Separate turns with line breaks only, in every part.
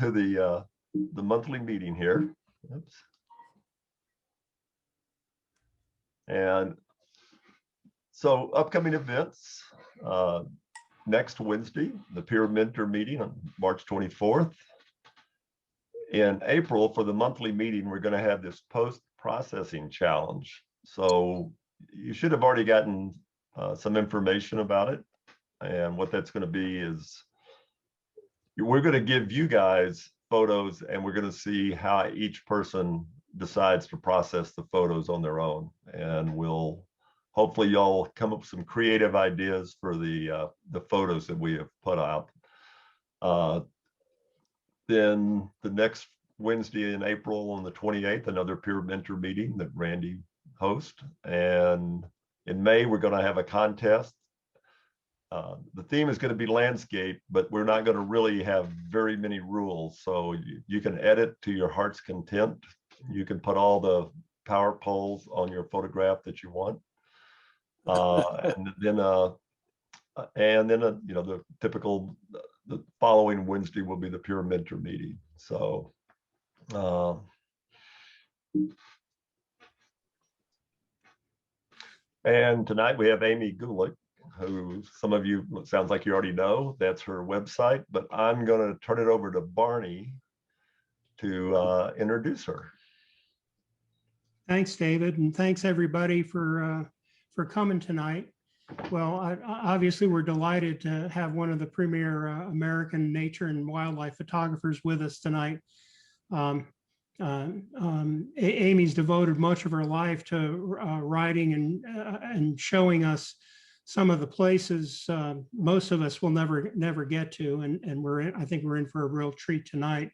to the monthly meeting here. Oops. And so upcoming events, next Wednesday, the peer mentor meeting on March 24th. In April, for the monthly meeting, we're going to have this post-processing challenge. So you should have already gotten some information about it. And what that's going to be is we're going to give you guys photos, and we're going to see how each person decides to process the photos on their own. And we'll hopefully y'all come up with some creative ideas for the photos that we have put out. Then the next Wednesday in April on the 28th, another peer mentor meeting that Randy hosts. And in May, we're going to have a contest. The theme is going to be landscape, but we're not going to really have very many rules. So you can edit to your heart's content. You can put all the power poles on your photograph that you want. And then you know, the typical, the following Wednesday will be the peer mentor meeting. So and tonight we have Amy Gulick, who some of you, it sounds like you already know. That's her website, but I'm going to turn it over to Barney to introduce her.
Thanks, David, and thanks everybody for coming tonight. Well, obviously we're delighted to have one of the premier American nature and wildlife photographers with us tonight. Amy's devoted much of her life to writing and showing us some of the places most of us will never get to, and I think we're in for a real treat tonight.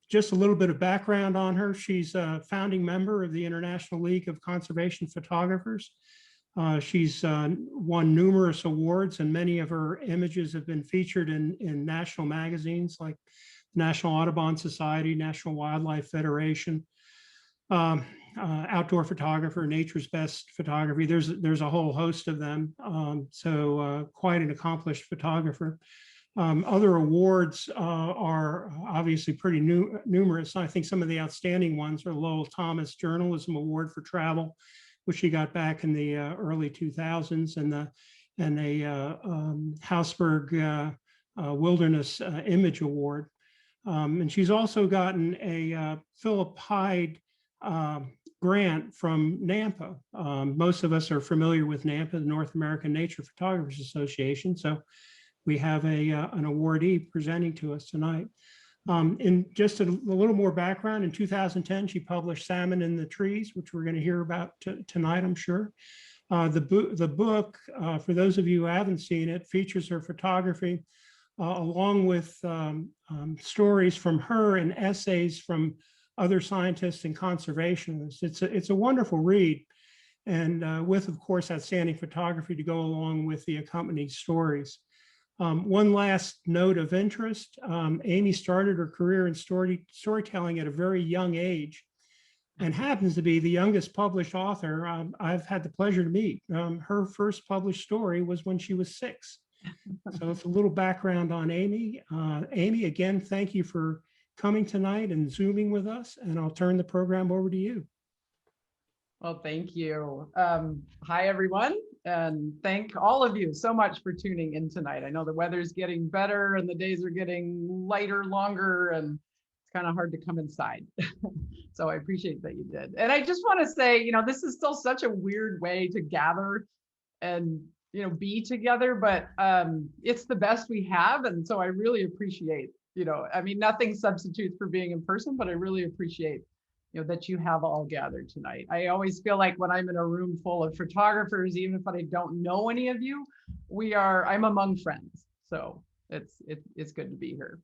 Just a little bit of background on her. She's a founding member of the International League of Conservation Photographers. She's won numerous awards, and many of her images have been featured in national magazines like National Audubon Society, National Wildlife Federation, Outdoor Photographer, Nature's Best Photography. There's a whole host of them. So quite an accomplished photographer. Other awards are obviously pretty numerous. I think some of the outstanding ones are Lowell Thomas Journalism Award for Travel, which she got back in the early 2000s, and a Hausberg Wilderness Image Award. And she's also gotten a Philip Hyde grant from NAMPA. Most of us are familiar with NAMPA, the North American Nature Photographers Association. So we have an awardee presenting to us tonight. In just a little more background, in 2010, she published Salmon in the Trees, which we're going to hear about tonight, I'm sure. The book, for those of you who haven't seen it, features her photography along with stories from her and essays from other scientists and conservationists. It's a wonderful read, and with, of course, outstanding photography to go along with the accompanying stories. One last note of interest, Amy started her career in storytelling at a very young age and happens to be the youngest published author I've had the pleasure to meet. Her first published story was when she was 6. So it's a little background on Amy. Amy, again, thank you for coming tonight and Zooming with us, and I'll turn the program over to you.
Well, thank you. Hi, everyone, and thank all of you so much for tuning in tonight. I know the weather's getting better and the days are getting lighter, longer, and it's kind of hard to come inside. So I appreciate that you did. And I just want to say, you know, this is still such a weird way to gather and, you know, be together, but it's the best we have. And so I really appreciate, you know, I mean, nothing substitutes for being in person, but I really appreciate, you know, that you have all gathered tonight. I always feel like when I'm in a room full of photographers, even if I don't know any of you, I'm among friends. So it's good to be here.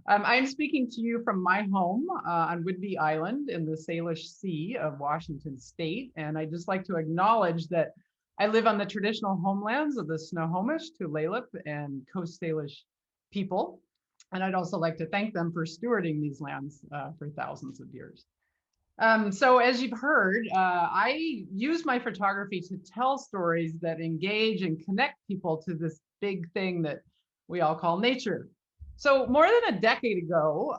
I'm speaking to you from my home on Whidbey Island in the Salish Sea of Washington State. And I'd just like to acknowledge that I live on the traditional homelands of the Snohomish, Tulalip, and Coast Salish people. And I'd also like to thank them for stewarding these lands for thousands of years. So as you've heard, I use my photography to tell stories that engage and connect people to this big thing that we all call nature. So more than a decade ago,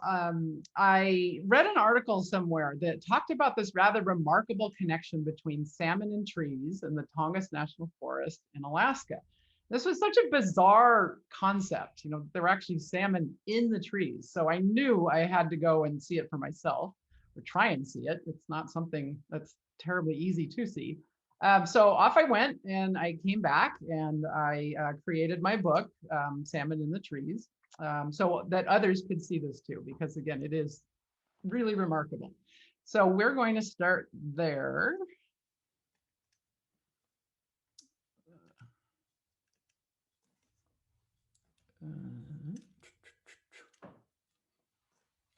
I read an article somewhere that talked about this rather remarkable connection between salmon and trees in the Tongass National Forest in Alaska. This was such a bizarre concept. You know, there were actually salmon in the trees. So I knew I had to go and see it for myself, or try and see it. It's not something that's terribly easy to see. So off I went, and I came back, and I created my book, Salmon in the Trees, so that others could see this too, because again, it is really remarkable. So we're going to start there.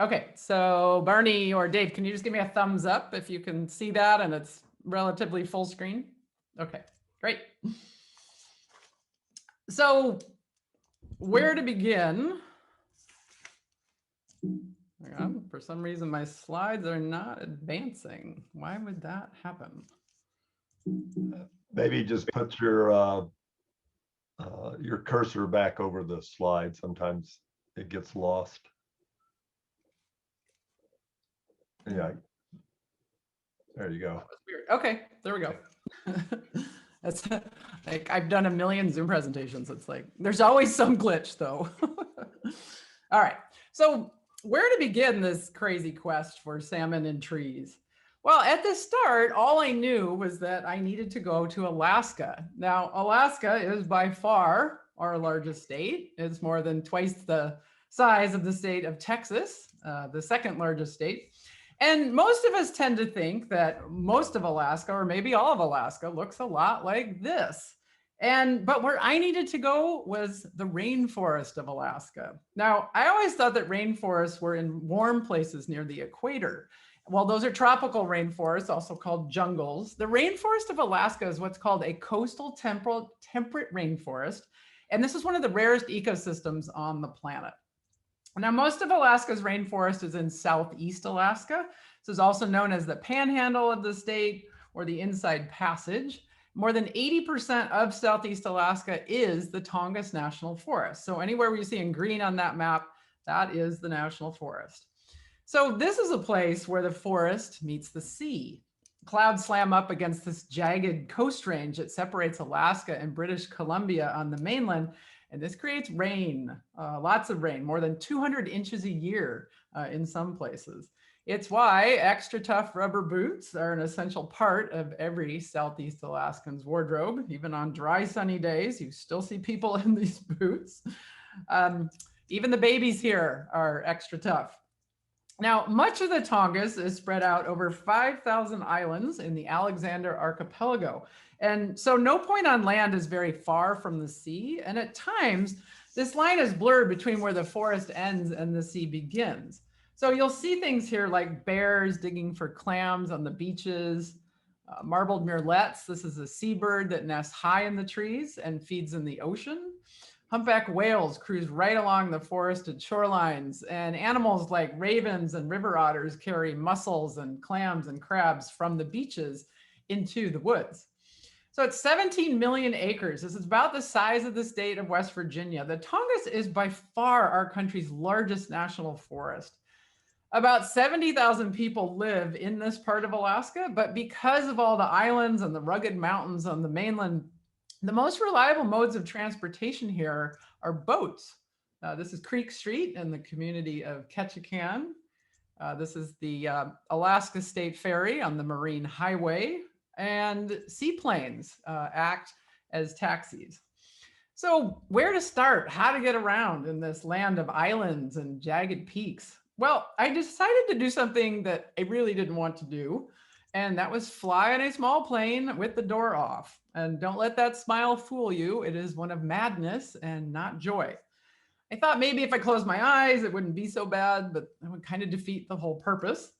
Okay, so Barney or Dave, can you just give me a thumbs up if you can see that and it's relatively full screen? Okay, great. So where to begin? For some reason, my slides are not advancing. Why would that happen?
Maybe just put your cursor back over the slide. Sometimes it gets lost. Yeah. There you go.
Weird. Okay, there we go. That's like, I've done a million Zoom presentations. It's like, there's always some glitch though. All right, so where to begin this crazy quest for salmon in trees? Well, at the start, all I knew was that I needed to go to Alaska. Now, Alaska is by far our largest state. It's more than twice the size of the state of Texas, the second largest state. And most of us tend to think that most of Alaska, or maybe all of Alaska, looks a lot like this. But where I needed to go was the rainforest of Alaska. Now, I always thought that rainforests were in warm places near the equator. Well, those are tropical rainforests, also called jungles. The rainforest of Alaska is what's called a coastal temperate rainforest. And this is one of the rarest ecosystems on the planet. Now, most of Alaska's rainforest is in Southeast Alaska. This is also known as the panhandle of the state or the Inside Passage. More than 80% of Southeast Alaska is the Tongass National Forest. So anywhere we see in green on that map, that is the National Forest. So this is a place where the forest meets the sea. Clouds slam up against this jagged coast range that separates Alaska and British Columbia on the mainland. And this creates rain, lots of rain, more than 200 inches a year in some places. It's why extra tough rubber boots are an essential part of every Southeast Alaskan's wardrobe. Even on dry, sunny days, you still see people in these boots. Even the babies here are extra tough. Now, much of the Tongass is spread out over 5,000 islands in the Alexander Archipelago. And so no point on land is very far from the sea. And at times, this line is blurred between where the forest ends and the sea begins. So you'll see things here like bears digging for clams on the beaches, marbled murrelets. This is a seabird that nests high in the trees and feeds in the ocean. Humpback whales cruise right along the forested shorelines, and animals like ravens and river otters carry mussels and clams and crabs from the beaches into the woods. So it's 17 million acres. This is about the size of the state of West Virginia. The Tongass is by far our country's largest national forest. About 70,000 people live in this part of Alaska, but because of all the islands and the rugged mountains on the mainland, the most reliable modes of transportation here are boats. This is Creek Street in the community of Ketchikan. This is the Alaska State Ferry on the Marine Highway, and seaplanes act as taxis. So where to start? How to get around in this land of islands and jagged peaks? Well, I decided to do something that I really didn't want to do, and that was fly on a small plane with the door off. And don't let that smile fool you. It is one of madness and not joy. I thought maybe if I closed my eyes, it wouldn't be so bad, but it would kind of defeat the whole purpose.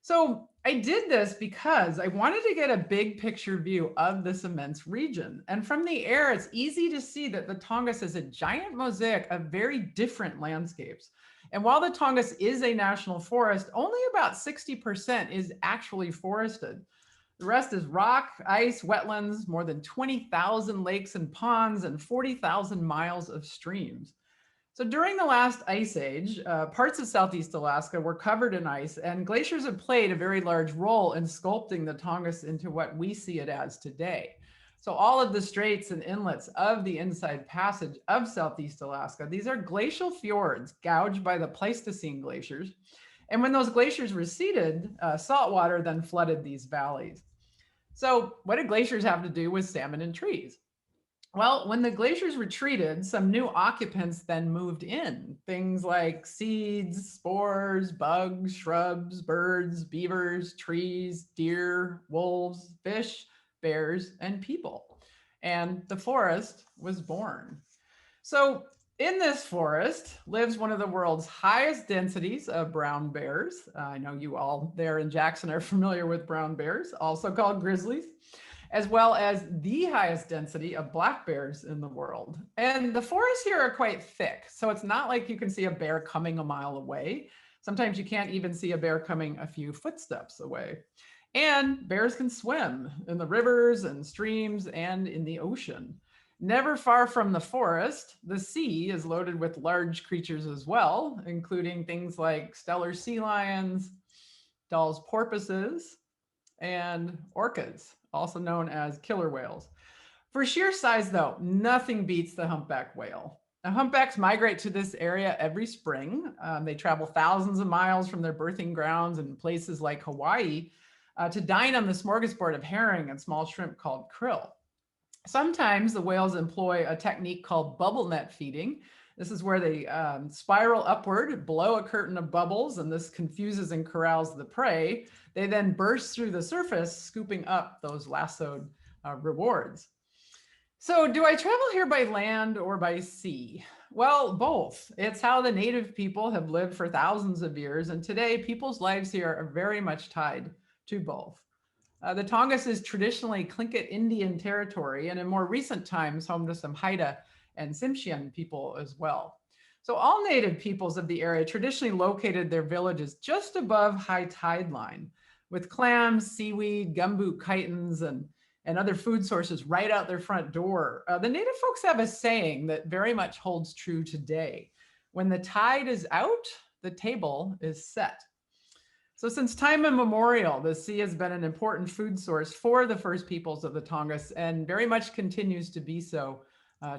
So I did this because I wanted to get a big picture view of this immense region. And from the air, it's easy to see that the Tongass is a giant mosaic of very different landscapes. And while the Tongass is a national forest, only about 60% is actually forested. The rest is rock, ice, wetlands, more than 20,000 lakes and ponds, and 40,000 miles of streams. So during the last ice age, parts of Southeast Alaska were covered in ice, and glaciers have played a very large role in sculpting the Tongass into what we see it as today. So all of the straits and inlets of the Inside Passage of Southeast Alaska, these are glacial fjords gouged by the Pleistocene glaciers. And when those glaciers receded, salt water then flooded these valleys. So what did glaciers have to do with salmon and trees? Well, when the glaciers retreated, some new occupants then moved in. Things like seeds, spores, bugs, shrubs, birds, beavers, trees, deer, wolves, fish, bears, and people. And the forest was born. So in this forest lives one of the world's highest densities of brown bears. I know you all there in Jackson are familiar with brown bears, also called grizzlies, as well as the highest density of black bears in the world. And the forests here are quite thick, so it's not like you can see a bear coming a mile away. Sometimes you can't even see a bear coming a few footsteps away. And bears can swim in the rivers and streams and in the ocean. Never far from the forest, the sea is loaded with large creatures as well, including things like stellar sea lions, Dall's porpoises, and orcas, also known as killer whales. For sheer size, though, nothing beats the humpback whale. Now, humpbacks migrate to this area every spring. They travel thousands of miles from their birthing grounds in places like Hawaii to dine on the smorgasbord of herring and small shrimp called krill. Sometimes the whales employ a technique called bubble net feeding. This is where they spiral upward, blow a curtain of bubbles, and this confuses and corrals the prey. They then burst through the surface, scooping up those lassoed rewards. So do I travel here by land or by sea? Well, both. It's how the native people have lived for thousands of years, and today people's lives here are very much tied to both. The Tongass is traditionally Tlingit Indian territory, and in more recent times home to some Haida and Tsimshian people as well. So all native peoples of the area traditionally located their villages just above high tide line, with clams, seaweed, gumboot chitons, and other food sources right out their front door. The native folks have a saying that very much holds true today. When the tide is out, the table is set. So since time immemorial, the sea has been an important food source for the first peoples of the Tongass and very much continues to be so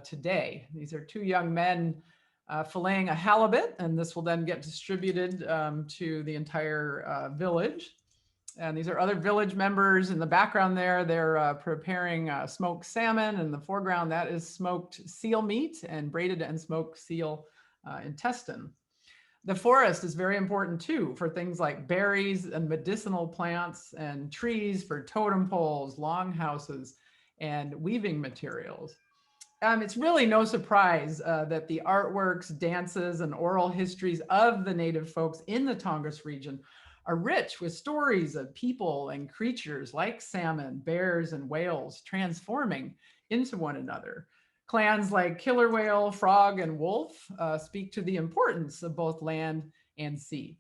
today. These are two young men filleting a halibut, and this will then get distributed to the entire village. And these are other village members in the background there. They're preparing smoked salmon. In the foreground, that is smoked seal meat and braided and smoked seal intestine. The forest is very important too for things like berries and medicinal plants and trees for totem poles, longhouses, and weaving materials. It's really no surprise that the artworks, dances, and oral histories of the native folks in the Tongass region are rich with stories of people and creatures like salmon, bears, and whales transforming into one another. Clans like killer whale, frog, and wolf speak to the importance of both land and sea.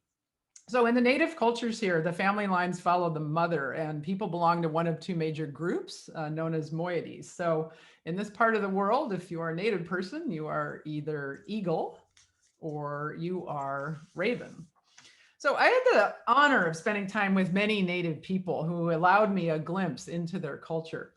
So in the native cultures here, the family lines follow the mother, and people belong to one of two major groups known as moieties. So in this part of the world, if you are a native person, you are either eagle or you are raven. So I had the honor of spending time with many native people who allowed me a glimpse into their culture.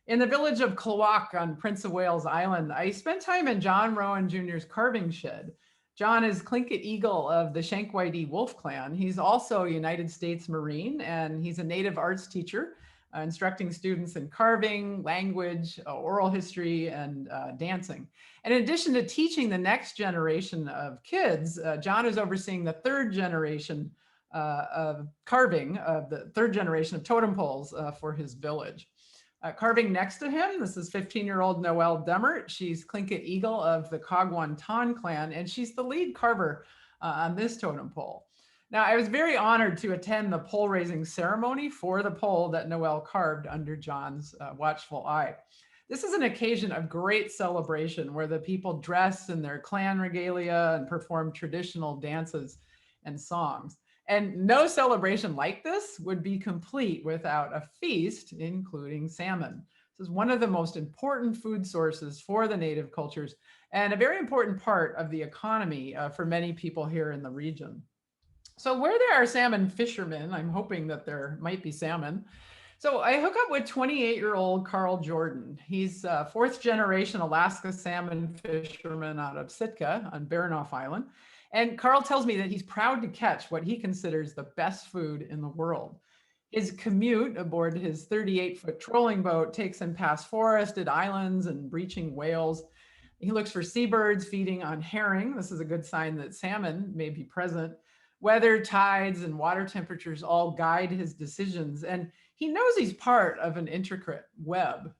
In the village of Klawock on Prince of Wales Island, I spent time in John Rowan Jr.'s carving shed. John is Tlingit Eagle of the Shankwaiti Wolf Clan. He's also a United States Marine, and he's a native arts teacher, instructing students in carving, language, oral history, and dancing. And in addition to teaching the next generation of kids, John is overseeing the third generation of carving, of the third generation of totem poles for his village. Carving next to him, this is 15-year-old Noelle Demert. She's Tlingit Eagle of the Kagwan clan, and she's the lead carver on this totem pole. Now, I was very honored to attend the pole raising ceremony for the pole that Noelle carved under John's watchful eye. This is an occasion of great celebration where the people dress in their clan regalia and perform traditional dances and songs. And no celebration like this would be complete without a feast, including salmon. This is one of the most important food sources for the native cultures and a very important part of the economy for many people here in the region. So where there are salmon fishermen, I'm hoping that there might be salmon. So I hook up with 28-year-old Carl Jordan. He's a fourth generation Alaska salmon fisherman out of Sitka on Baranof Island. And Carl tells me that he's proud to catch what he considers the best food in the world. His commute aboard his 38-foot trolling boat takes him past forested islands and breaching whales. He looks for seabirds feeding on herring. This is a good sign that salmon may be present. Weather, tides, and water temperatures all guide his decisions. And he knows he's part of an intricate web.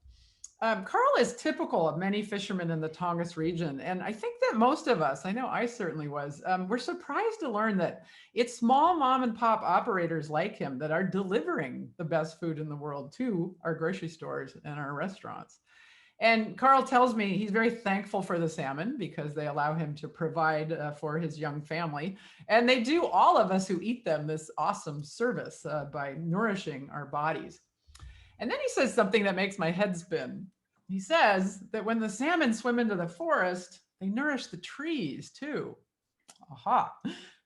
Carl is typical of many fishermen in the Tongass region. And I think that most of us, I know I certainly was, were surprised to learn that it's small mom and pop operators like him that are delivering the best food in the world to our grocery stores and our restaurants. And Carl tells me he's very thankful for the salmon because they allow him to provide for his young family. And they do all of us who eat them this awesome service by nourishing our bodies. And then he says something that makes my head spin. He says that when the salmon swim into the forest, they nourish the trees too. Aha,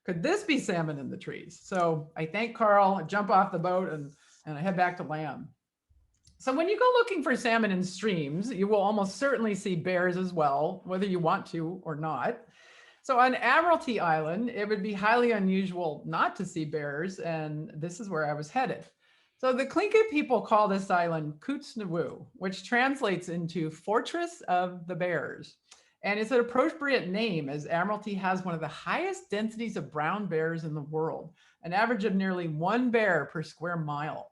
could this be salmon in the trees? So I thank Carl, I jump off the boat and I head back to land. So when you go looking for salmon in streams, you will almost certainly see bears as well, whether you want to or not. So on Admiralty Island, it would be highly unusual not to see bears, and this is where I was headed. So the Tlingit people call this island Kutsnawu, which translates into Fortress of the Bears. And it's an appropriate name as Admiralty has one of the highest densities of brown bears in the world, an average of nearly 1 bear per square mile.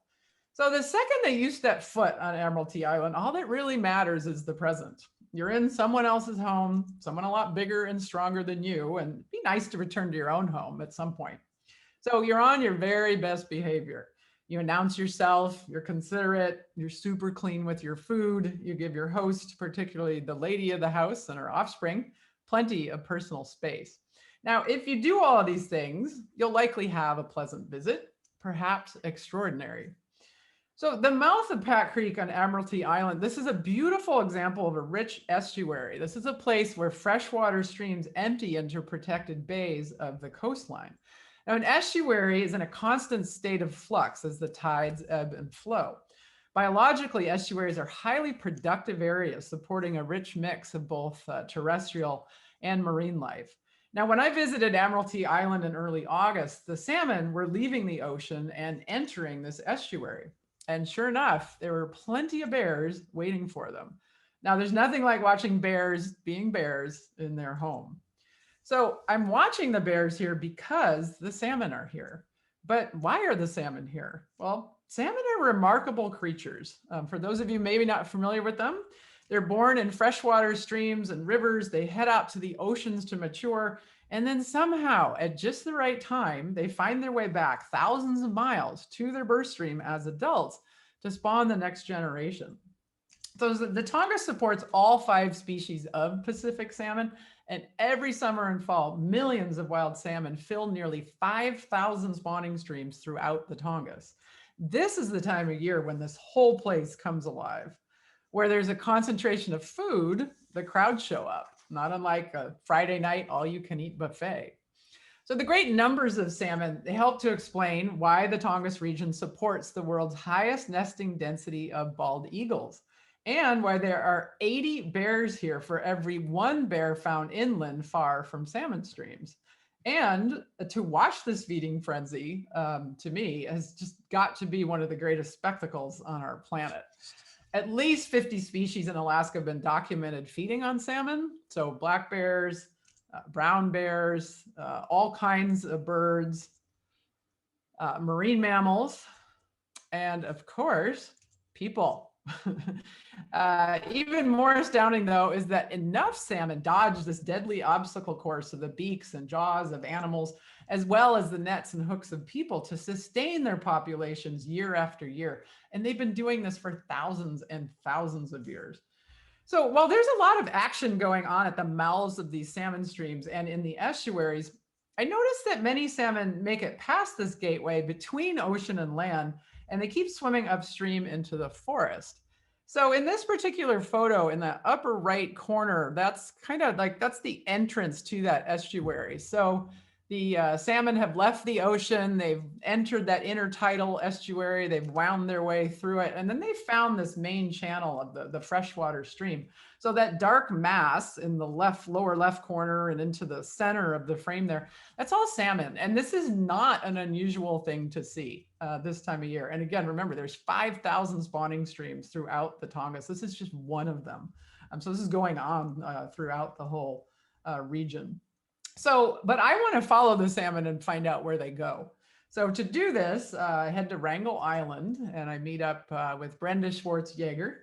So the second that you step foot on Admiralty Island, all that really matters is the present. You're in someone else's home, someone a lot bigger and stronger than you, and it'd be nice to return to your own home at some point. So you're on your very best behavior. You announce yourself, you're considerate, you're super clean with your food, you give your host, particularly the lady of the house and her offspring, plenty of personal space. Now, if you do all of these things, you'll likely have a pleasant visit, perhaps extraordinary. So the mouth of Pat Creek on Admiralty Island, this is a beautiful example of a rich estuary. This is a place where freshwater streams empty into protected bays of the coastline. Now, an estuary is in a constant state of flux as the tides ebb and flow. Biologically, estuaries are highly productive areas supporting a rich mix of both terrestrial and marine life. Now, when I visited Admiralty Island in early August, the salmon were leaving the ocean and entering this estuary. And sure enough, there were plenty of bears waiting for them. Now, there's nothing like watching bears being bears in their home. So I'm watching the bears here because the salmon are here. But why are the salmon here? Well, salmon are remarkable creatures. For those of you maybe not familiar with them, they're born in freshwater streams and rivers. They head out to the oceans to mature. And then somehow, at just the right time, they find their way back thousands of miles to their birth stream as adults to spawn the next generation. So the Tongass supports all 5 species of Pacific salmon, and every summer and fall, millions of wild salmon fill nearly 5,000 spawning streams throughout the Tongass. This is the time of year when this whole place comes alive. Where there's a concentration of food, the crowds show up. Not unlike a Friday night all-you-can-eat buffet. So the great numbers of salmon, they help to explain why the Tongass region supports the world's highest nesting density of bald eagles, and why there are 80 bears here for every 1 bear found inland far from salmon streams. And to watch this feeding frenzy, to me, has just got to be one of the greatest spectacles on our planet. At least 50 species in Alaska have been documented feeding on salmon. So black bears, brown bears, all kinds of birds, marine mammals, and of course, people. Even more astounding, though, is that enough salmon dodge this deadly obstacle course of the beaks and jaws of animals, as well as the nets and hooks of people, to sustain their populations year after year. And they've been doing this for thousands and thousands of years. So while there's a lot of action going on at the mouths of these salmon streams and in the estuaries, I noticed that many salmon make it past this gateway between ocean and land, and they keep swimming upstream into the forest. So in this particular photo in the upper right corner, that's kind of like, that's the entrance to that estuary. So the salmon have left the ocean, they've entered that intertidal estuary, they've wound their way through it, and then they found this main channel of the freshwater stream. So that dark mass in the lower left corner and into the center of the frame there, that's all salmon. And this is not an unusual thing to see this time of year. And again, remember, there's 5,000 spawning streams throughout the Tongass. This is just one of them. So this is going on throughout the whole region. So, but I want to follow the salmon and find out where they go. So to do this, I head to Wrangel Island and I meet up with Brenda Schwartz-Jaeger.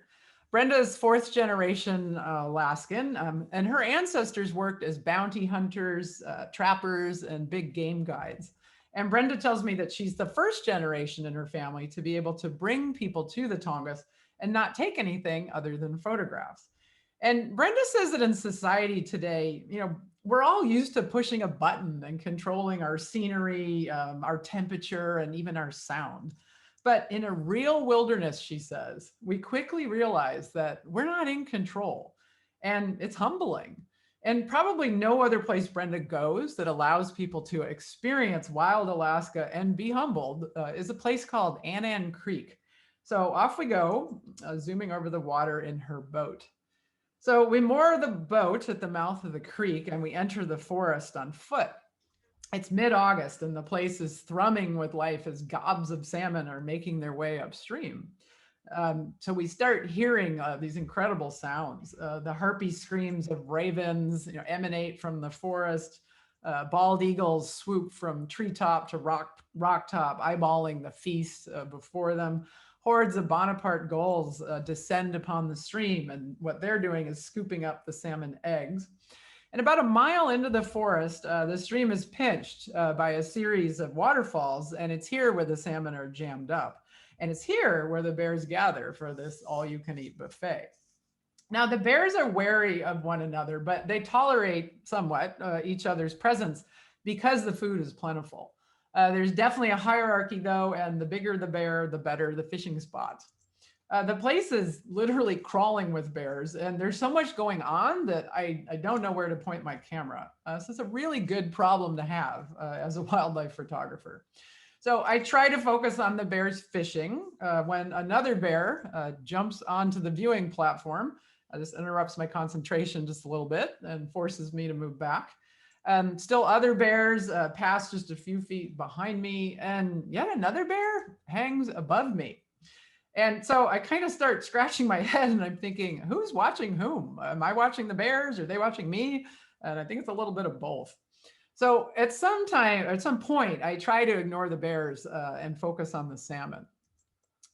Brenda's fourth generation Alaskan, and her ancestors worked as bounty hunters, trappers, and big game guides. And Brenda tells me that she's the first generation in her family to be able to bring people to the Tongass and not take anything other than photographs. And Brenda says that in society today, you know, we're all used to pushing a button and controlling our scenery, our temperature, and even our sound. But in a real wilderness, she says, we quickly realize that we're not in control, and it's humbling. And probably no other place Brenda goes that allows people to experience wild Alaska and be humbled is a place called Annan Creek. So off we go, zooming over the water in her boat. So we moor the boat at the mouth of the creek and we enter the forest on foot. It's mid-August and the place is thrumming with life as gobs of salmon are making their way upstream. So we start hearing these incredible sounds. The harpy screams of ravens, you know, emanate from the forest. Bald eagles swoop from treetop to rock top, eyeballing the feast before them. Hordes of Bonaparte gulls descend upon the stream, and what they're doing is scooping up the salmon eggs. And about a mile into the forest, the stream is pinched by a series of waterfalls, and it's here where the salmon are jammed up. And it's here where the bears gather for this all-you-can-eat buffet. Now, the bears are wary of one another, but they tolerate somewhat each other's presence because the food is plentiful. There's definitely a hierarchy, though, and the bigger the bear, the better the fishing spot. The place is literally crawling with bears, and there's so much going on that I don't know where to point my camera. So it's a really good problem to have as a wildlife photographer. So I try to focus on the bears fishing when another bear jumps onto the viewing platform. This interrupts my concentration just a little bit and forces me to move back. Still other bears pass just a few feet behind me, and yet another bear hangs above me. And so I kind of start scratching my head and I'm thinking, who's watching whom? Am I watching the bears? Are they watching me? And I think it's a little bit of both. So at some point, I try to ignore the bears and focus on the salmon.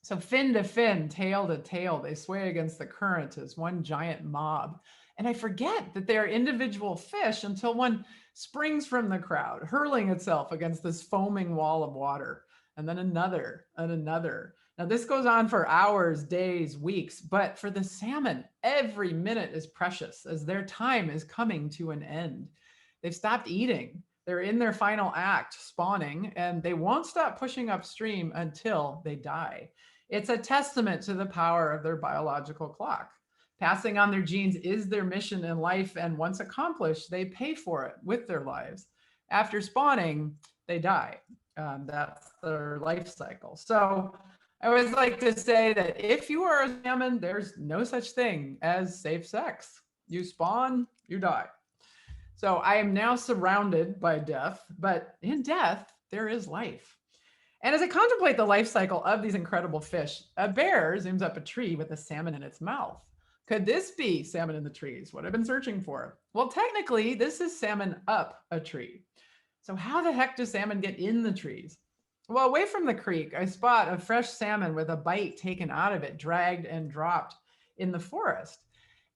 So fin to fin, tail to tail, they sway against the current as one giant mob. And I forget that they are individual fish until one springs from the crowd, hurling itself against this foaming wall of water, and then another and another. Now this goes on for hours, days, weeks, but for the salmon, every minute is precious as their time is coming to an end. They've stopped eating. They're in their final act, spawning, and they won't stop pushing upstream until they die. It's a testament to the power of their biological clock. Passing on their genes is their mission in life, and once accomplished, they pay for it with their lives. After spawning, they die. That's their life cycle. So I always like to say that if you are a salmon, there's no such thing as safe sex. You spawn, you die. So I am now surrounded by death, but in death, there is life. And as I contemplate the life cycle of these incredible fish, a bear zooms up a tree with a salmon in its mouth. Could this be salmon in the trees? What I've been searching for? Well, technically, this is salmon up a tree. So how the heck do salmon get in the trees? Well, away from the creek, I spot a fresh salmon with a bite taken out of it, dragged and dropped in the forest.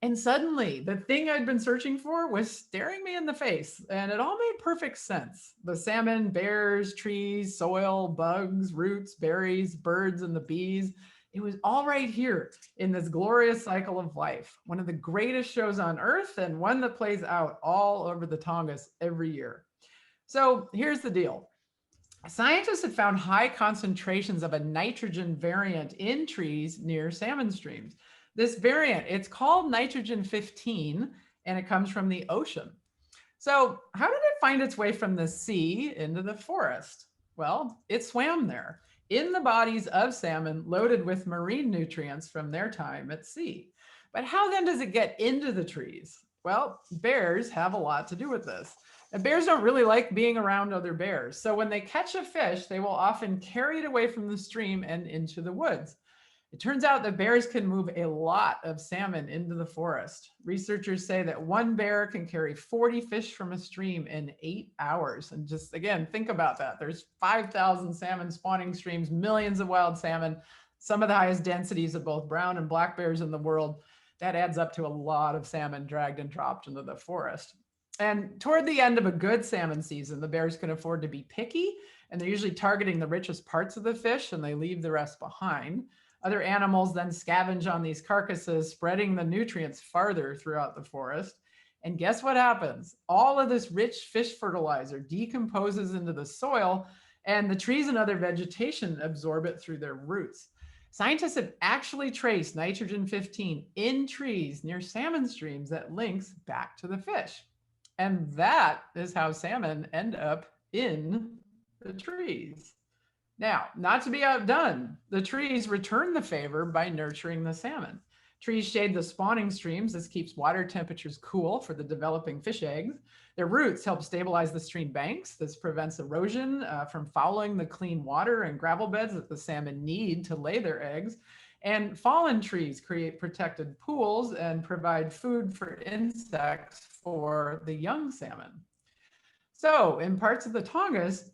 And suddenly, the thing I'd been searching for was staring me in the face, and it all made perfect sense. The salmon, bears, trees, soil, bugs, roots, berries, birds, and the bees. It was all right here in this glorious cycle of life, one of the greatest shows on Earth and one that plays out all over the Tongass every year. So here's the deal. Scientists have found high concentrations of a nitrogen variant in trees near salmon streams. This variant, it's called nitrogen 15, and it comes from the ocean. So how did it find its way from the sea into the forest? Well, it swam there in the bodies of salmon loaded with marine nutrients from their time at sea. But how then does it get into the trees? Well, bears have a lot to do with this. And bears don't really like being around other bears. So when they catch a fish, they will often carry it away from the stream and into the woods. It turns out that bears can move a lot of salmon into the forest. Researchers say that one bear can carry 40 fish from a stream in 8 hours. And just again, think about that. There's 5,000 salmon spawning streams, millions of wild salmon, some of the highest densities of both brown and black bears in the world. That adds up to a lot of salmon dragged and dropped into the forest. And toward the end of a good salmon season, the bears can afford to be picky, and they're usually targeting the richest parts of the fish, and they leave the rest behind. Other animals then scavenge on these carcasses, spreading the nutrients farther throughout the forest. And guess what happens? All of this rich fish fertilizer decomposes into the soil, and the trees and other vegetation absorb it through their roots. Scientists have actually traced nitrogen 15 in trees near salmon streams that links back to the fish. And that is how salmon end up in the trees. Now, not to be outdone, the trees return the favor by nurturing the salmon. Trees shade the spawning streams. This keeps water temperatures cool for the developing fish eggs. Their roots help stabilize the stream banks. This prevents erosion from fouling the clean water and gravel beds that the salmon need to lay their eggs. And fallen trees create protected pools and provide food for insects for the young salmon. So in parts of the Tongass,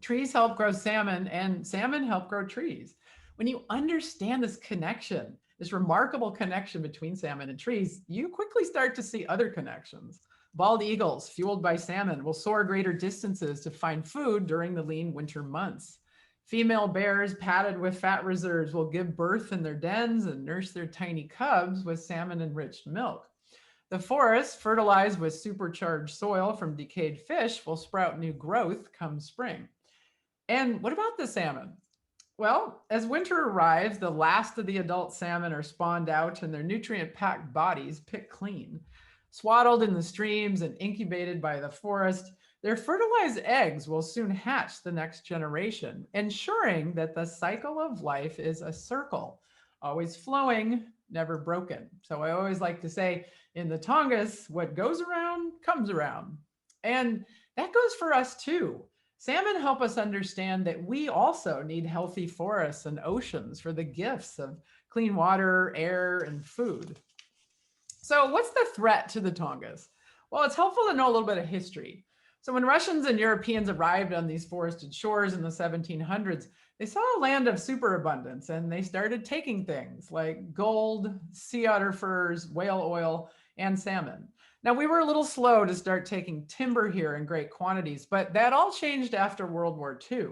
trees help grow salmon and salmon help grow trees. When you understand this connection, this remarkable connection between salmon and trees, you quickly start to see other connections. Bald eagles, fueled by salmon, will soar greater distances to find food during the lean winter months. Female bears padded with fat reserves will give birth in their dens and nurse their tiny cubs with salmon-enriched milk. The forest, fertilized with supercharged soil from decayed fish, will sprout new growth come spring. And what about the salmon? Well, as winter arrives, the last of the adult salmon are spawned out and their nutrient-packed bodies picked clean. Swaddled in the streams and incubated by the forest, their fertilized eggs will soon hatch the next generation, ensuring that the cycle of life is a circle, always flowing, never broken. So I always like to say in the Tongass, what goes around comes around. And that goes for us too. Salmon help us understand that we also need healthy forests and oceans for the gifts of clean water, air, and food. So what's the threat to the Tongass? Well, it's helpful to know a little bit of history. So when Russians and Europeans arrived on these forested shores in the 1700s, they saw a land of superabundance and they started taking things like gold, sea otter furs, whale oil, and salmon. Now, we were a little slow to start taking timber here in great quantities, but that all changed after World War II.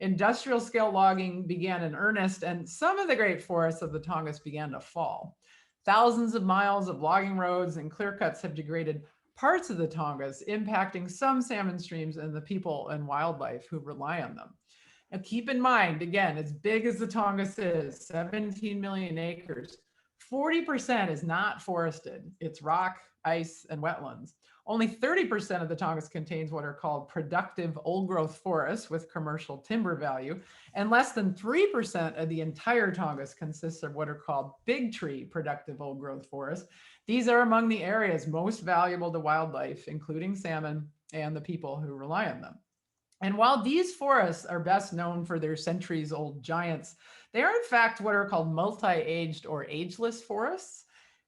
Industrial scale logging began in earnest, and some of the great forests of the Tongass began to fall. Thousands of miles of logging roads and clear cuts have degraded parts of the Tongass, impacting some salmon streams and the people and wildlife who rely on them. Now, keep in mind, again, as big as the Tongass is, 17 million acres, 40% is not forested. It's rock, ice, and wetlands. Only 30% of the Tongass contains what are called productive old-growth forests with commercial timber value, and less than 3% of the entire Tongass consists of what are called big tree productive old-growth forests. These are among the areas most valuable to wildlife, including salmon and the people who rely on them. And while these forests are best known for their centuries-old giants, they are in fact what are called multi-aged or ageless forests.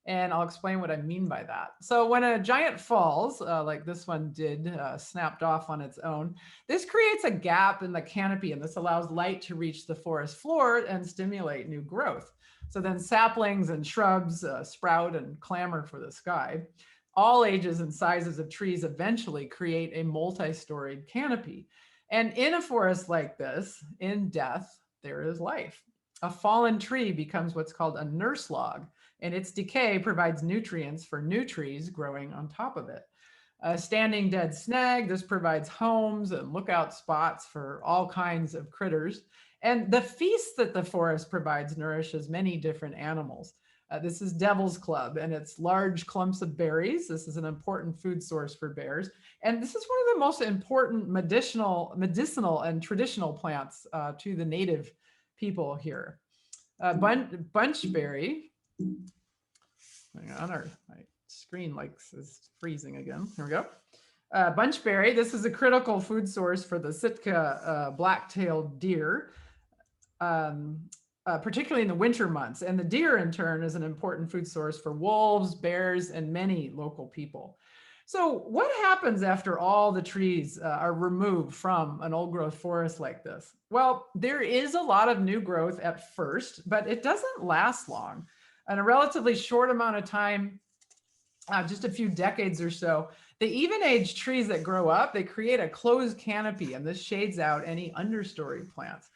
And I'll explain what I mean by that. So when a giant falls, like this one did, snapped off on its own, this creates a gap in the canopy, and this allows light to reach the forest floor and stimulate new growth. So then saplings and shrubs sprout and clamor for the sky. All ages and sizes of trees eventually create a multi-storied canopy. And in a forest like this, in death, there is life. A fallen tree becomes what's called a nurse log, and its decay provides nutrients for new trees growing on top of it. A standing dead snag, this provides homes and lookout spots for all kinds of critters. And the feast that the forest provides nourishes many different animals. This is Devil's Club, and it's large clumps of berries. This is an important food source for bears. And this is one of the most important medicinal and traditional plants to the native people here. Bunchberry. Hang on, my screen is freezing again. Here we go. Bunchberry, this is a critical food source for the Sitka black-tailed deer, particularly in the winter months. And the deer, in turn, is an important food source for wolves, bears, and many local people. So what happens after all the trees are removed from an old growth forest like this? Well, there is a lot of new growth at first, but it doesn't last long. In a relatively short amount of time, just a few decades or so, the even-aged trees that grow up, they create a closed canopy, and this shades out any understory plants.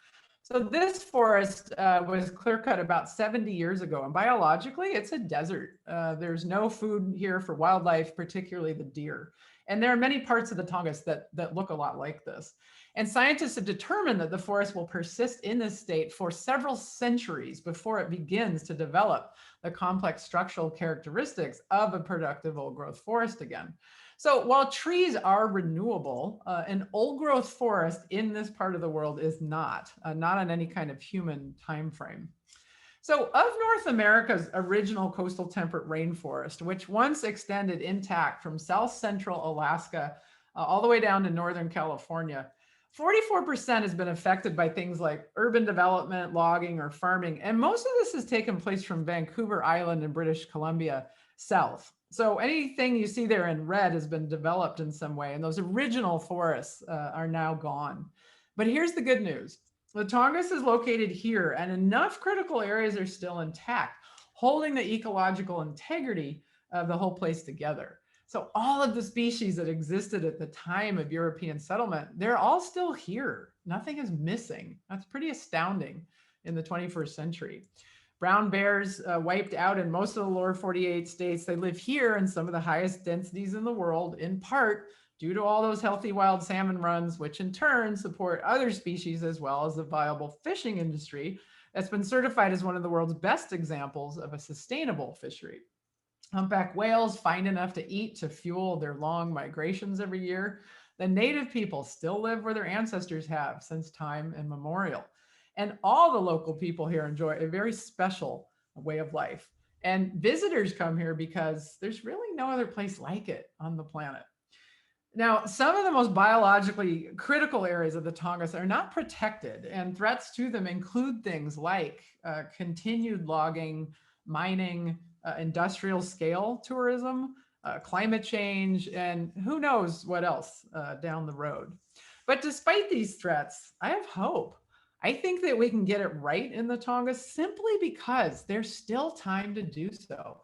So this forest was clear-cut about 70 years ago, and biologically, it's a desert. There's no food here for wildlife, particularly the deer. And there are many parts of the Tongass that look a lot like this. And scientists have determined that the forest will persist in this state for several centuries before it begins to develop the complex structural characteristics of a productive old growth forest again. So while trees are renewable, an old growth forest in this part of the world is not on any kind of human time frame. So of North America's original coastal temperate rainforest, which once extended intact from south central Alaska all the way down to Northern California, 44% has been affected by things like urban development, logging, or farming. And most of this has taken place from Vancouver Island in British Columbia south. So anything you see there in red has been developed in some way, and those original forests are now gone. But here's the good news. The Tongass is located here, and enough critical areas are still intact, holding the ecological integrity of the whole place together. So all of the species that existed at the time of European settlement, they're all still here. Nothing is missing. That's pretty astounding in the 21st century. Brown bears wiped out in most of the lower 48 states. They live here in some of the highest densities in the world, in part due to all those healthy wild salmon runs, which in turn support other species as well as the viable fishing industry that's been certified as one of the world's best examples of a sustainable fishery. Humpback whales find enough to eat to fuel their long migrations every year. The native people still live where their ancestors have since time immemorial. And all the local people here enjoy a very special way of life. And visitors come here because there's really no other place like it on the planet. Now, some of the most biologically critical areas of the Tongass are not protected, and threats to them include things like continued logging, mining, industrial scale tourism, climate change, and who knows what else down the road. But despite these threats, I have hope. I think that we can get it right in the Tongass simply because there's still time to do so.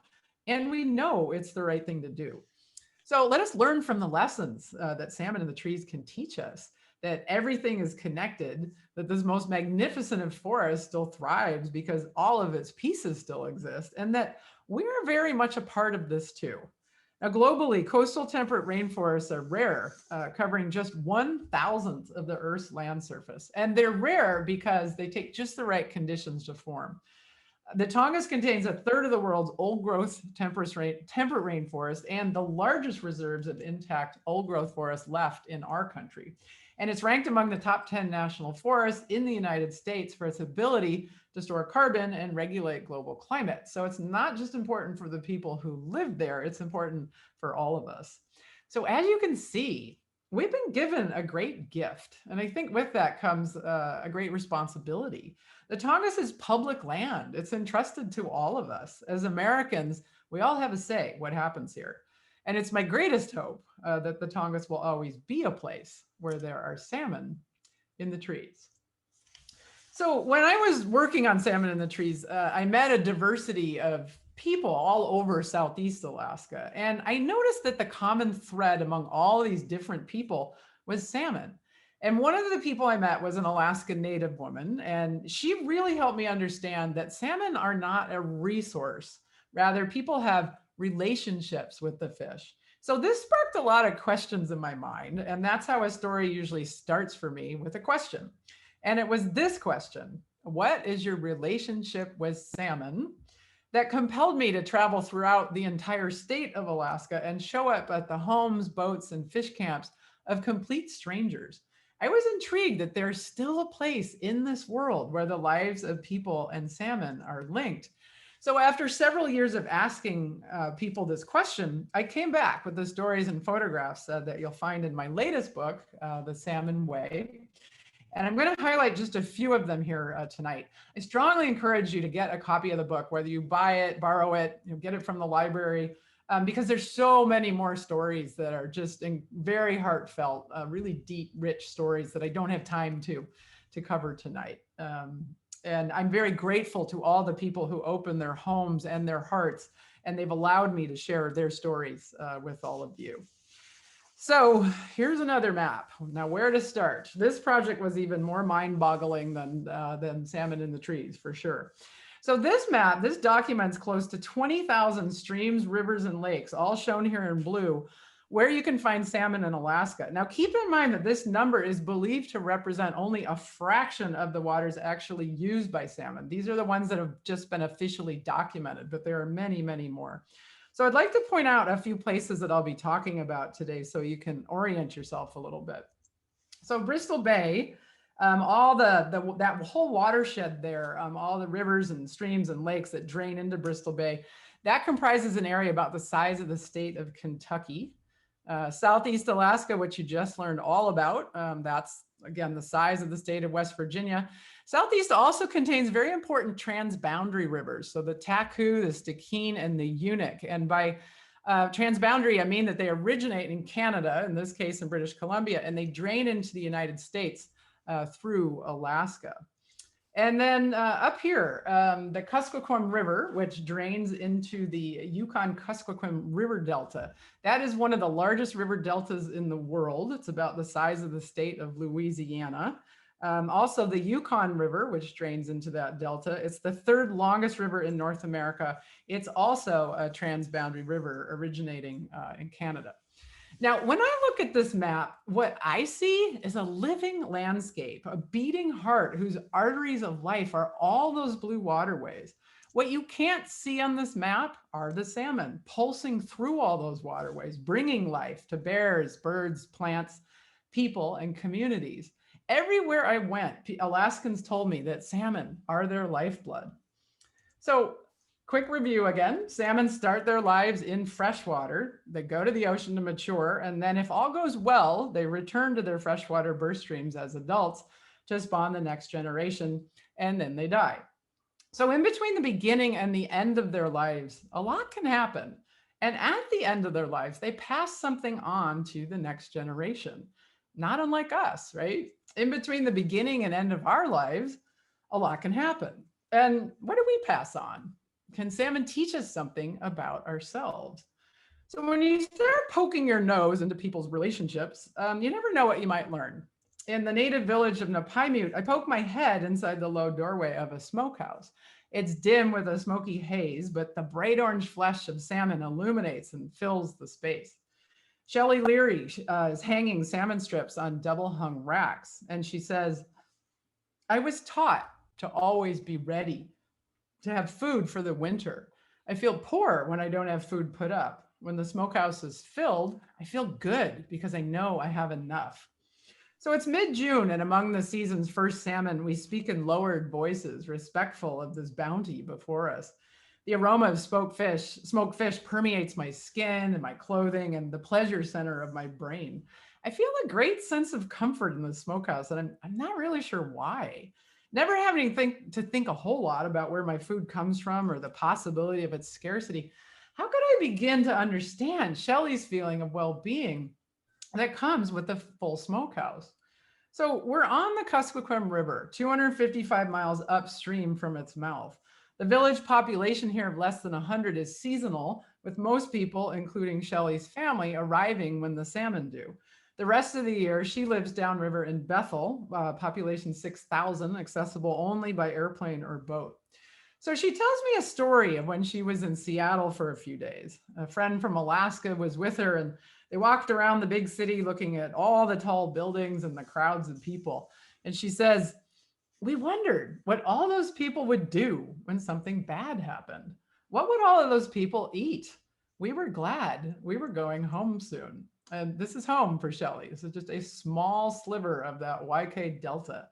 And we know it's the right thing to do. So let us learn from the lessons that salmon in the trees can teach us, that everything is connected, that this most magnificent of forests still thrives because all of its pieces still exist, and that we're very much a part of this too. Now, globally, coastal temperate rainforests are rare, covering just 1/1000th of the Earth's land surface. And they're rare because they take just the right conditions to form. The Tongass contains 1/3 of the world's old growth temperate rainforest and the largest reserves of intact old growth forest left in our country. And it's ranked among the top 10 national forests in the United States for its ability to store carbon and regulate global climate. So it's not just important for the people who live there, it's important for all of us. So as you can see, we've been given a great gift. And I think with that comes a great responsibility. The Tongass is public land. It's entrusted to all of us. As Americans, we all have a say what happens here. And it's my greatest hope that the Tongass will always be a place where there are salmon in the trees. So when I was working on salmon in the trees, I met a diversity of people all over Southeast Alaska. And I noticed that the common thread among all these different people was salmon. And one of the people I met was an Alaskan Native woman, and she really helped me understand that salmon are not a resource. Rather, people have relationships with the fish. So this sparked a lot of questions in my mind, and that's how a story usually starts for me, with a question. And it was this question: what is your relationship with salmon? that compelled me to travel throughout the entire state of Alaska and show up at the homes, boats, and fish camps of complete strangers. I was intrigued that there's still a place in this world where the lives of people and salmon are linked. So after several years of asking people this question, I came back with the stories and photographs that you'll find in my latest book, The Salmon Way. And I'm going to highlight just a few of them here tonight. I strongly encourage you to get a copy of the book, whether you buy it, borrow it, get it from the library, because there's so many more stories that are just very heartfelt, really deep, rich stories that I don't have time to cover tonight. And I'm very grateful to all the people who open their homes and their hearts, and they've allowed me to share their stories with all of you. So here's another map. Now, where to start? This project was even more mind-boggling than Salmon in the Trees, for sure. So this map, this documents close to 20,000 streams, rivers, and lakes, all shown here in blue, where you can find salmon in Alaska. Now, keep in mind that this number is believed to represent only a fraction of the waters actually used by salmon. These are the ones that have just been officially documented, but there are many, many more. So I'd like to point out a few places that I'll be talking about today so you can orient yourself a little bit. So Bristol Bay, all that whole watershed there, all the rivers and streams and lakes that drain into Bristol Bay, that comprises an area about the size of the state of Kentucky. Southeast Alaska, which you just learned all about, that's again the size of the state of West Virginia. Southeast also contains very important transboundary rivers, so the Taku, the Stikine, and the Unit. And by transboundary, I mean that they originate in Canada, in this case in British Columbia, and they drain into the United States through Alaska. And then up here, the Kuskokwim River, which drains into the Yukon-Kuskokwim River Delta. That is one of the largest river deltas in the world. It's about the size of the state of Louisiana. Also, the Yukon River, which drains into that delta. It's the third longest river in North America. It's also a transboundary river originating in Canada. Now, when I look at this map, what I see is a living landscape, a beating heart whose arteries of life are all those blue waterways. What you can't see on this map are the salmon pulsing through all those waterways, bringing life to bears, birds, plants, people, and communities. Everywhere I went, Alaskans told me that salmon are their lifeblood. So, quick review again, salmon start their lives in freshwater. They go to the ocean to mature, and then if all goes well, they return to their freshwater birth streams as adults to spawn the next generation, and then they die. So in between the beginning and the end of their lives, a lot can happen. And at the end of their lives, they pass something on to the next generation. Not unlike us, right? In between the beginning and end of our lives, a lot can happen. And what do we pass on? Can salmon teach us something about ourselves? So when you start poking your nose into people's relationships, you never know what you might learn. In the native village of Napaimute, I poke my head inside the low doorway of a smokehouse. It's dim with a smoky haze, but the bright orange flesh of salmon illuminates and fills the space. Shelley Leary is hanging salmon strips on double hung racks. And she says, I was taught to always be ready, to have food for the winter. I feel poor when I don't have food put up. When the smokehouse is filled, I feel good because I know I have enough. So it's mid-June, and among the season's first salmon, we speak in lowered voices, respectful of this bounty before us. The aroma of smoked fish permeates my skin and my clothing and the pleasure center of my brain. I feel a great sense of comfort in the smokehouse, and I'm not really sure why. Never having to think a whole lot about where my food comes from or the possibility of its scarcity, how could I begin to understand Shelley's feeling of well-being that comes with the full smokehouse? So we're on the Kuskokwim River, 255 miles upstream from its mouth. The village population here of less than 100 is seasonal, with most people, including Shelley's family, arriving when the salmon do. The rest of the year, she lives downriver in Bethel, population 6,000, accessible only by airplane or boat. So she tells me a story of when she was in Seattle for a few days. A friend from Alaska was with her, and they walked around the big city looking at all the tall buildings and the crowds of people. And she says, we wondered what all those people would do when something bad happened. What would all of those people eat? We were glad we were going home soon. And this is home for Shelley. This is just a small sliver of that YK Delta.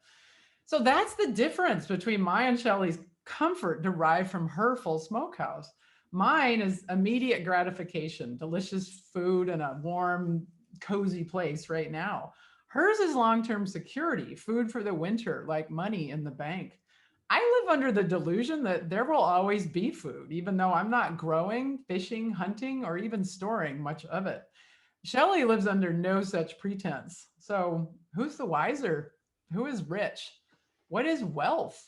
So that's the difference between my and Shelley's comfort derived from her full smokehouse. Mine is immediate gratification, delicious food in a warm, cozy place right now. Hers is long-term security, food for the winter, like money in the bank. I live under the delusion that there will always be food, even though I'm not growing, fishing, hunting, or even storing much of it. Shelley lives under no such pretense. So who's the wiser? Who is rich? What is wealth?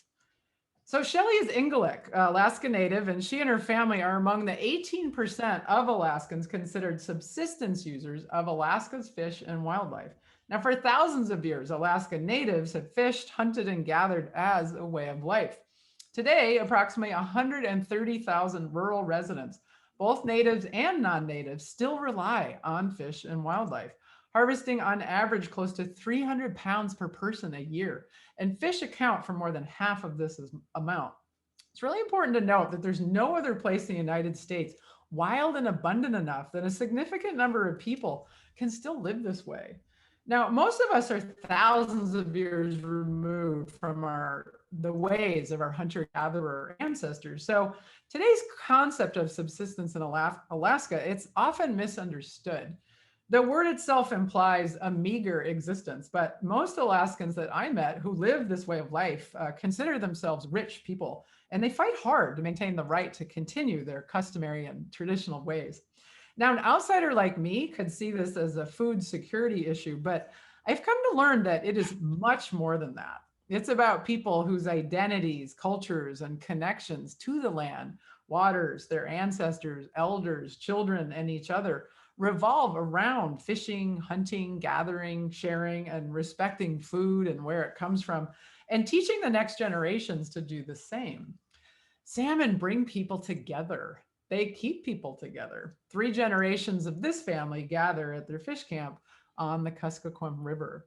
So Shelley is Gulick, Alaska native, and she and her family are among the 18% of Alaskans considered subsistence users of Alaska's fish and wildlife. Now, for thousands of years, Alaska natives have fished, hunted, and gathered as a way of life. Today, approximately 130,000 rural residents, both natives and non-natives, still rely on fish and wildlife, harvesting on average close to 300 pounds per person a year. And fish account for more than half of this amount. It's really important to note that there's no other place in the United States wild and abundant enough that a significant number of people can still live this way. Now, most of us are thousands of years removed from the ways of our hunter-gatherer ancestors. So today's concept of subsistence in Alaska, it's often misunderstood. The word itself implies a meager existence, but most Alaskans that I met who live this way of life consider themselves rich people, and they fight hard to maintain the right to continue their customary and traditional ways. Now, an outsider like me could see this as a food security issue, but I've come to learn that it is much more than that. It's about people whose identities, cultures, and connections to the land, waters, their ancestors, elders, children, and each other revolve around fishing, hunting, gathering, sharing, and respecting food and where it comes from, and teaching the next generations to do the same. Salmon bring people together. They keep people together. 3 generations of this family gather at their fish camp on the Kuskokwim River.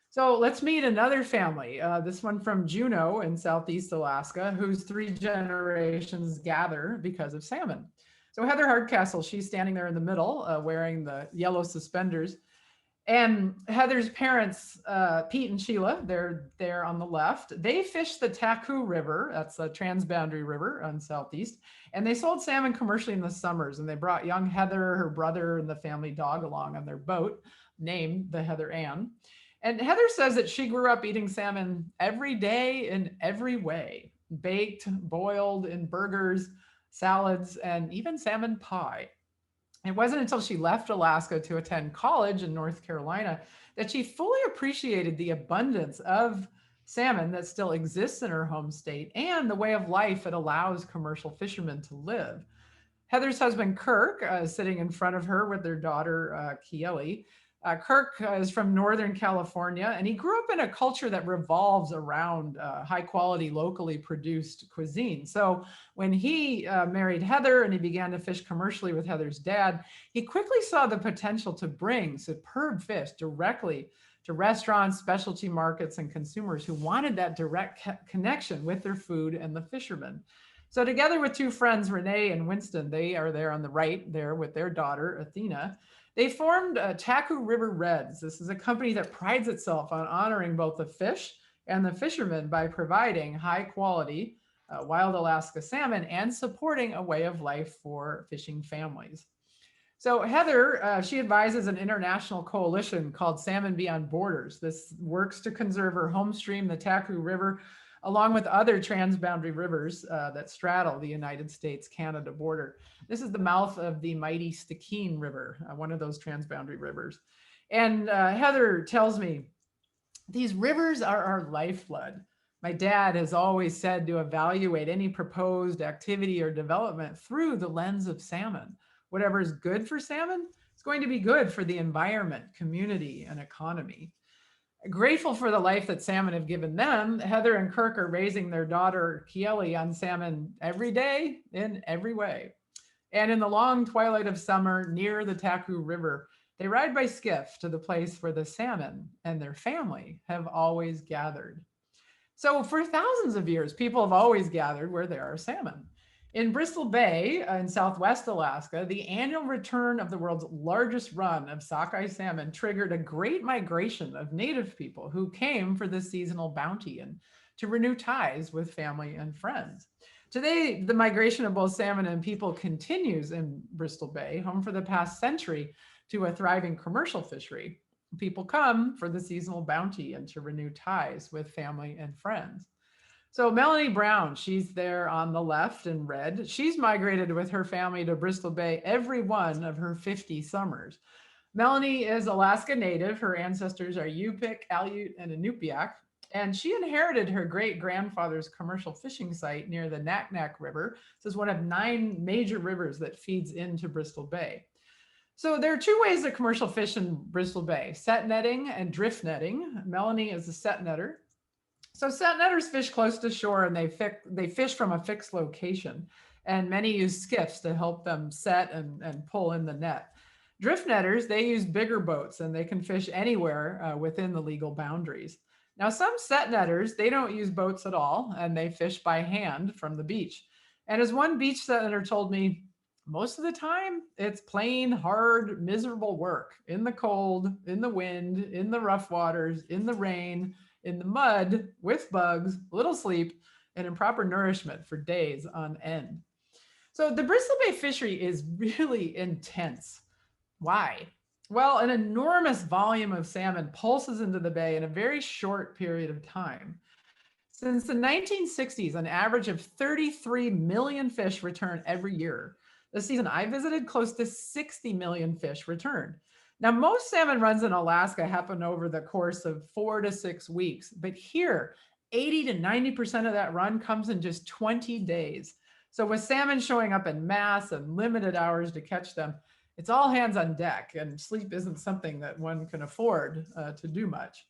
So let's meet another family, this one from Juneau in Southeast Alaska, whose 3 generations gather because of salmon. So Heather Hardcastle, she's standing there in the middle, wearing the yellow suspenders. And Heather's parents, Pete and Sheila, they're there on the left. They fish the Taku River, that's a transboundary river on Southeast, and they sold salmon commercially in the summers. And they brought young Heather, her brother, and the family dog along on their boat, named the Heather Ann. And Heather says that she grew up eating salmon every day in every way, baked, boiled, in burgers, salads, and even salmon pie. It wasn't until she left Alaska to attend college in North Carolina that she fully appreciated the abundance of salmon that still exists in her home state and the way of life it allows commercial fishermen to live. Heather's husband, Kirk, is sitting in front of her with their daughter, Kieli. Kirk is from Northern California, and he grew up in a culture that revolves around high quality, locally produced cuisine. So when he married Heather and he began to fish commercially with Heather's dad, he quickly saw the potential to bring superb fish directly to restaurants, specialty markets, and consumers who wanted that direct connection with their food and the fishermen. So together with 2 friends, Renee and Winston, they are there on the right there with their daughter, Athena. They formed Taku River Reds. This is a company that prides itself on honoring both the fish and the fishermen by providing high quality wild Alaska salmon and supporting a way of life for fishing families. So Heather, she advises an international coalition called Salmon Beyond Borders. This works to conserve her home stream, the Taku River, along with other transboundary rivers that straddle the United States-Canada border. This is the mouth of the mighty Stikine River, one of those transboundary rivers. And Heather tells me, these rivers are our lifeblood. My dad has always said to evaluate any proposed activity or development through the lens of salmon. Whatever is good for salmon is going to be good for the environment, community, and economy. Grateful for the life that salmon have given them, Heather and Kirk are raising their daughter, Kieli, on salmon every day in every way. And in the long twilight of summer near the Taku River, they ride by skiff to the place where the salmon and their family have always gathered. So for thousands of years, people have always gathered where there are salmon. In Bristol Bay in Southwest Alaska, the annual return of the world's largest run of sockeye salmon triggered a great migration of native people who came for the seasonal bounty and to renew ties with family and friends. Today, the migration of both salmon and people continues in Bristol Bay, home for the past century to a thriving commercial fishery. People come for the seasonal bounty and to renew ties with family and friends. So Melanie Brown, she's there on the left in red. She's migrated with her family to Bristol Bay every one of her 50 summers. Melanie is Alaska native. Her ancestors are Yupik, Aleut, and Inupiaq. And she inherited her great-grandfather's commercial fishing site near the Naknek River. This is one of 9 major rivers that feeds into Bristol Bay. So there are 2 ways to commercial fish in Bristol Bay: set netting and drift netting. Melanie is a set netter. So set netters fish close to shore and they fish from a fixed location, and many use skiffs to help them set and pull in the net. Drift netters, they use bigger boats and they can fish anywhere within the legal boundaries. Now, some set netters, they don't use boats at all and they fish by hand from the beach. And as one beach set netter told me, most of the time it's plain, hard, miserable work in the cold, in the wind, in the rough waters, in the rain, in the mud, with bugs, little sleep, and improper nourishment for days on end. So the Bristol Bay fishery is really intense. Why? Well, an enormous volume of salmon pulses into the bay in a very short period of time. Since the 1960s, an average of 33 million fish return every year. The season I visited, close to 60 million fish returned. Now, most salmon runs in Alaska happen over the course of 4 to 6 weeks, but here, 80 to 90% of that run comes in just 20 days. So with salmon showing up in mass and limited hours to catch them, it's all hands on deck, and sleep isn't something that one can afford to do much.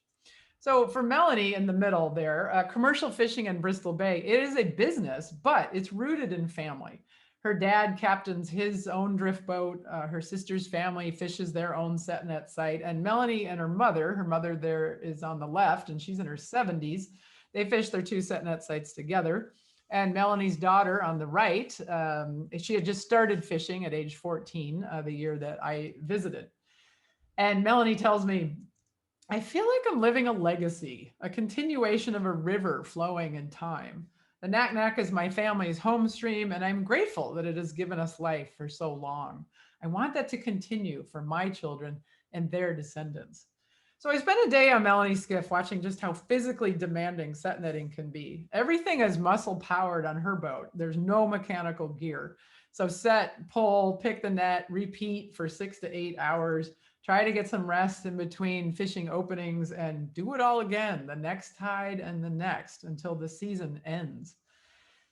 So for Melanie in the middle there, commercial fishing in Bristol Bay, it is a business, but it's rooted in family. Her dad captains his own drift boat. Her sister's family fishes their own set net site. And Melanie and her mother there is on the left, and she's in her 70s. They fish their 2 set net sites together. And Melanie's daughter on the right, she had just started fishing at age 14, the year that I visited. And Melanie tells me, I feel like I'm living a legacy, a continuation of a river flowing in time. The Naknek is my family's home stream, and I'm grateful that it has given us life for so long. I want that to continue for my children and their descendants. So I spent a day on Melanie's skiff watching just how physically demanding set netting can be. Everything is muscle powered on her boat. There's no mechanical gear. So set, pull, pick the net, repeat for 6 to 8 hours, try to get some rest in between fishing openings, and do it all again, the next tide and the next, until the season ends.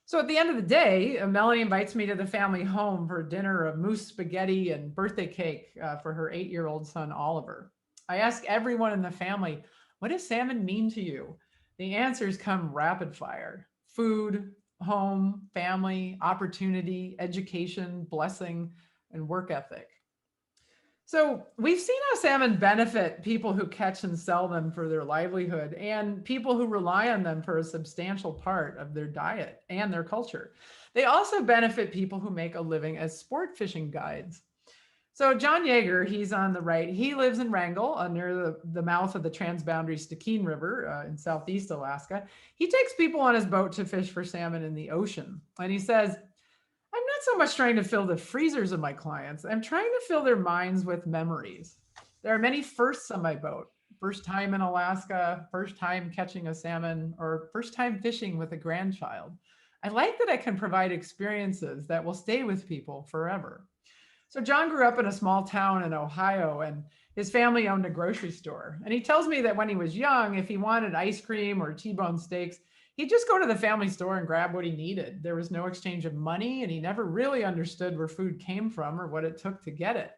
So at the end of the day, Melanie invites me to the family home for dinner of moose spaghetti and birthday cake for her 8-year-old son, Oliver. I ask everyone in the family, what does salmon mean to you? The answers come rapid fire: food, home, family, opportunity, education, blessing, and work ethic. So we've seen how salmon benefit people who catch and sell them for their livelihood, and people who rely on them for a substantial part of their diet and their culture. They also benefit people who make a living as sport fishing guides. So John Yeager, he's on the right. He lives in Wrangell near the mouth of the transboundary Teton River in southeast Alaska. He takes people on his boat to fish for salmon in the ocean. And he says, I'm not so much trying to fill the freezers of my clients. I'm trying to fill their minds with memories. There are many firsts on my boat. First time in Alaska, first time catching a salmon, or first time fishing with a grandchild. I like that I can provide experiences that will stay with people forever. So John grew up in a small town in Ohio, and his family owned a grocery store. And he tells me that when he was young, if he wanted ice cream or T-bone steaks, he'd just go to the family store and grab what he needed. There was no exchange of money, and he never really understood where food came from or what it took to get it.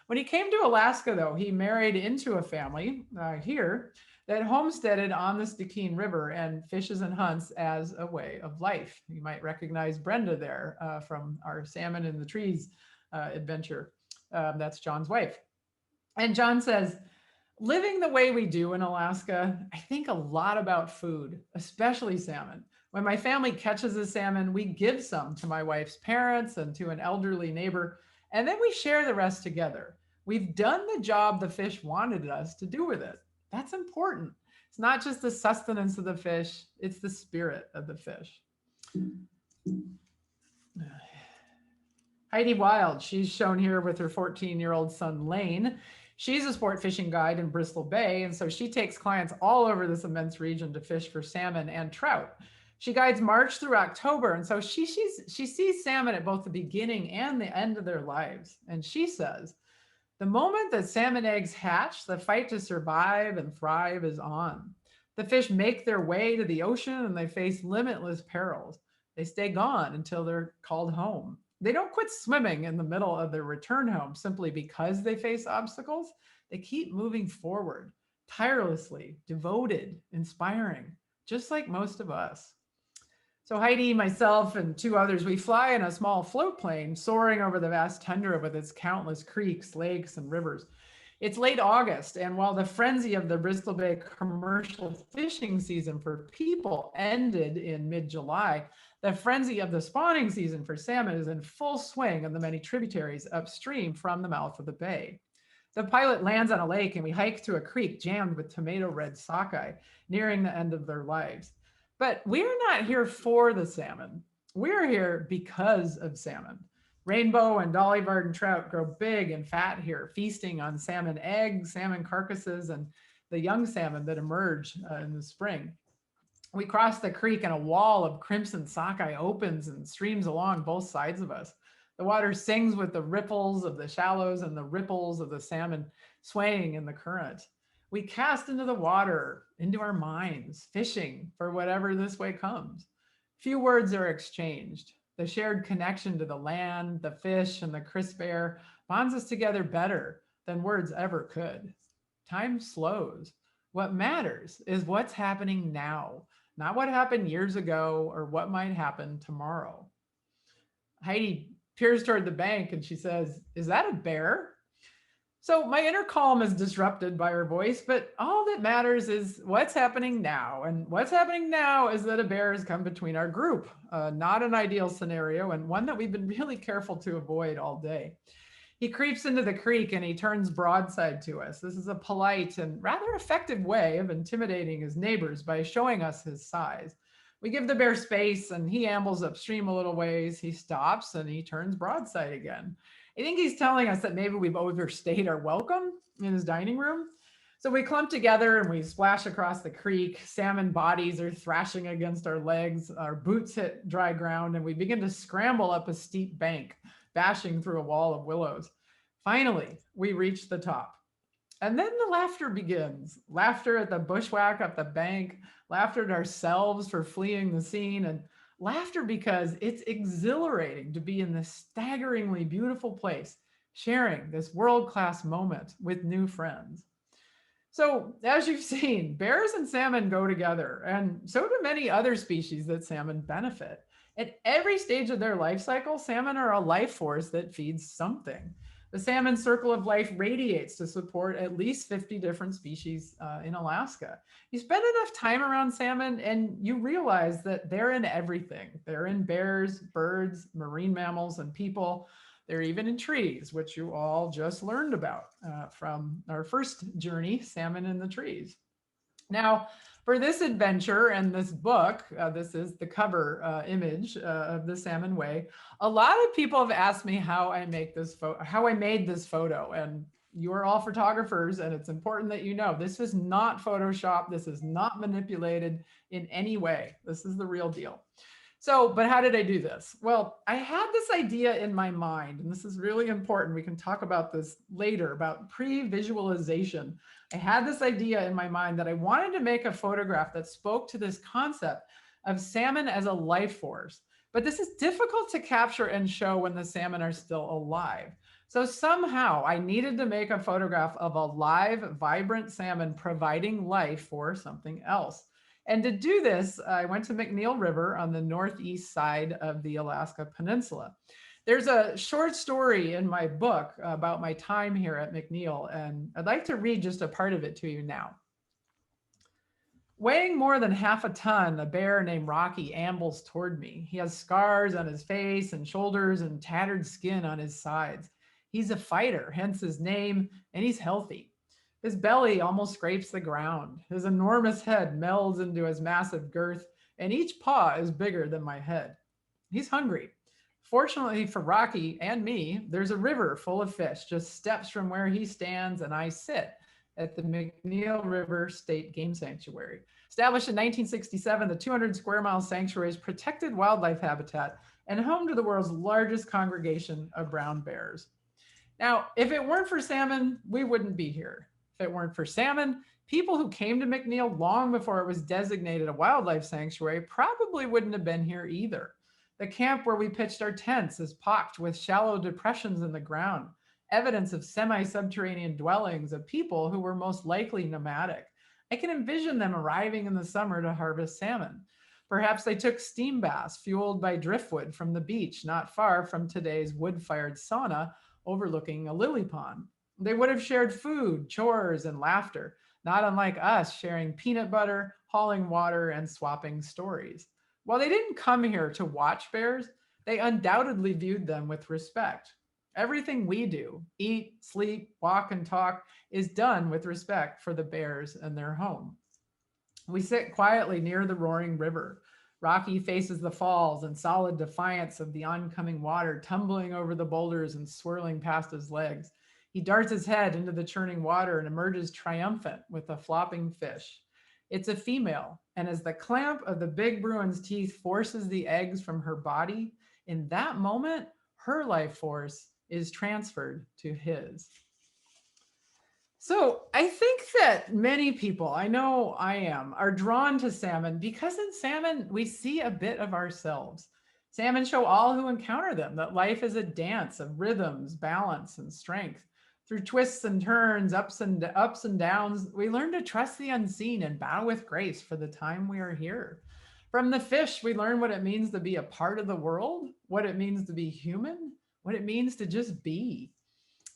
When he came to Alaska, though, he married into a family here that homesteaded on the Teton River and fishes and hunts as a way of life. You might recognize Brenda there from our Salmon in the Trees adventure. That's John's wife. And John says, Living the way we do in Alaska, I think a lot about food, especially salmon. When my family catches a salmon, we give some to my wife's parents and to an elderly neighbor, and then we share the rest together. We've done the job the fish wanted us to do with it. That's important. It's not just the sustenance of the fish, it's the spirit of the fish. Heidi Wild, she's shown here with her 14-year-old son, Lane. She's a sport fishing guide in Bristol Bay, and so she takes clients all over this immense region to fish for salmon and trout. She guides March through October, and so she sees salmon at both the beginning and the end of their lives. And she says, the moment that salmon eggs hatch, the fight to survive and thrive is on. The fish make their way to the ocean and they face limitless perils. They stay gone until they're called home. They don't quit swimming in the middle of their return home simply because they face obstacles. They keep moving forward, tirelessly, devoted, inspiring, just like most of us. So Heidi, myself, and two others, we fly in a small float plane soaring over the vast tundra with its countless creeks, lakes, and rivers. It's late August, and while the frenzy of the Bristol Bay commercial fishing season for people ended in mid-July, the frenzy of the spawning season for salmon is in full swing in the many tributaries upstream from the mouth of the bay. The pilot lands on a lake and we hike to a creek jammed with tomato red sockeye, nearing the end of their lives. But we're not here for the salmon. We're here because of salmon. Rainbow and Dolly Varden trout grow big and fat here, feasting on salmon eggs, salmon carcasses, and the young salmon that emerge in the spring. We cross the creek and a wall of crimson sockeye opens and streams along both sides of us. The water sings with the ripples of the shallows and the ripples of the salmon swaying in the current. We cast into the water, into our minds, fishing for whatever this way comes. Few words are exchanged. The shared connection to the land, the fish, and the crisp air bonds us together better than words ever could. Time slows. What matters is what's happening now, not what happened years ago or what might happen tomorrow. Heidi peers toward the bank and she says, "Is that a bear?" So my inner calm is disrupted by her voice, but all that matters is what's happening now. And what's happening now is that a bear has come between our group, not an ideal scenario and one that we've been really careful to avoid all day. He creeps into the creek and he turns broadside to us. This is a polite and rather effective way of intimidating his neighbors by showing us his size. We give the bear space and he ambles upstream a little ways. He stops and he turns broadside again. I think he's telling us that maybe we've overstayed our welcome in his dining room. So we clump together and we splash across the creek. Salmon bodies are thrashing against our legs. Our boots hit dry ground and we begin to scramble up a steep bank, bashing through a wall of willows. Finally, we reach the top. And then the laughter begins. Laughter at the bushwhack up the bank, laughter at ourselves for fleeing the scene, and laughter because it's exhilarating to be in this staggeringly beautiful place, sharing this world-class moment with new friends. So as you've seen, bears and salmon go together, and so do many other species that salmon benefit. At every stage of their life cycle, salmon are a life force that feeds something. The salmon circle of life radiates to support at least 50 different species in Alaska. You spend enough time around salmon and you realize that they're in everything. They're in bears, birds, marine mammals, and people. They're even in trees, which you all just learned about from our first journey, Salmon in the Trees. Now, for this adventure and this book, this is the cover image of the Salmon Way. A lot of people have asked me how I made this photo, and you are all photographers, and it's important that you know this is not Photoshop. This is not manipulated in any way. This is the real deal. So, but how did I do this? Well, I had this idea in my mind, and this is really important. We can talk about this later, about pre-visualization. I had this idea in my mind that I wanted to make a photograph that spoke to this concept of salmon as a life force. But this is difficult to capture and show when the salmon are still alive. So somehow I needed to make a photograph of a live, vibrant salmon providing life for something else. And to do this, I went to McNeil River on the northeast side of the Alaska Peninsula. There's a short story in my book about my time here at McNeil, and I'd like to read just a part of it to you now. Weighing more than half a ton, a bear named Rocky ambles toward me. He has scars on his face and shoulders and tattered skin on his sides. He's a fighter, hence his name, and he's healthy. His belly almost scrapes the ground. His enormous head melds into his massive girth, and each paw is bigger than my head. He's hungry. Fortunately for Rocky and me, there's a river full of fish just steps from where he stands and I sit at the McNeil River State Game Sanctuary. Established in 1967, the 200 square mile sanctuary is protected wildlife habitat and home to the world's largest congregation of brown bears. Now, if it weren't for salmon, we wouldn't be here. If it weren't for salmon, people who came to McNeil long before it was designated a wildlife sanctuary probably wouldn't have been here either. The camp where we pitched our tents is pocked with shallow depressions in the ground, evidence of semi-subterranean dwellings of people who were most likely nomadic. I can envision them arriving in the summer to harvest salmon. Perhaps they took steam baths fueled by driftwood from the beach not far from today's wood-fired sauna overlooking a lily pond. They would have shared food, chores, and laughter, not unlike us sharing peanut butter, hauling water, and swapping stories. While they didn't come here to watch bears, they undoubtedly viewed them with respect. Everything we do, eat, sleep, walk, and talk, is done with respect for the bears and their home. We sit quietly near the roaring river. Rocky faces the falls in solid defiance of the oncoming water tumbling over the boulders and swirling past his legs. He darts his head into the churning water and emerges triumphant with a flopping fish. It's a female, and as the clamp of the big Bruin's teeth forces the eggs from her body, in that moment, her life force is transferred to his. So I think that many people, I know I am, are drawn to salmon because in salmon, we see a bit of ourselves. Salmon show all who encounter them that life is a dance of rhythms, balance, and strength. Through twists and turns, ups and downs, we learn to trust the unseen and bow with grace for the time we are here. From the fish, we learn what it means to be a part of the world, what it means to be human, what it means to just be.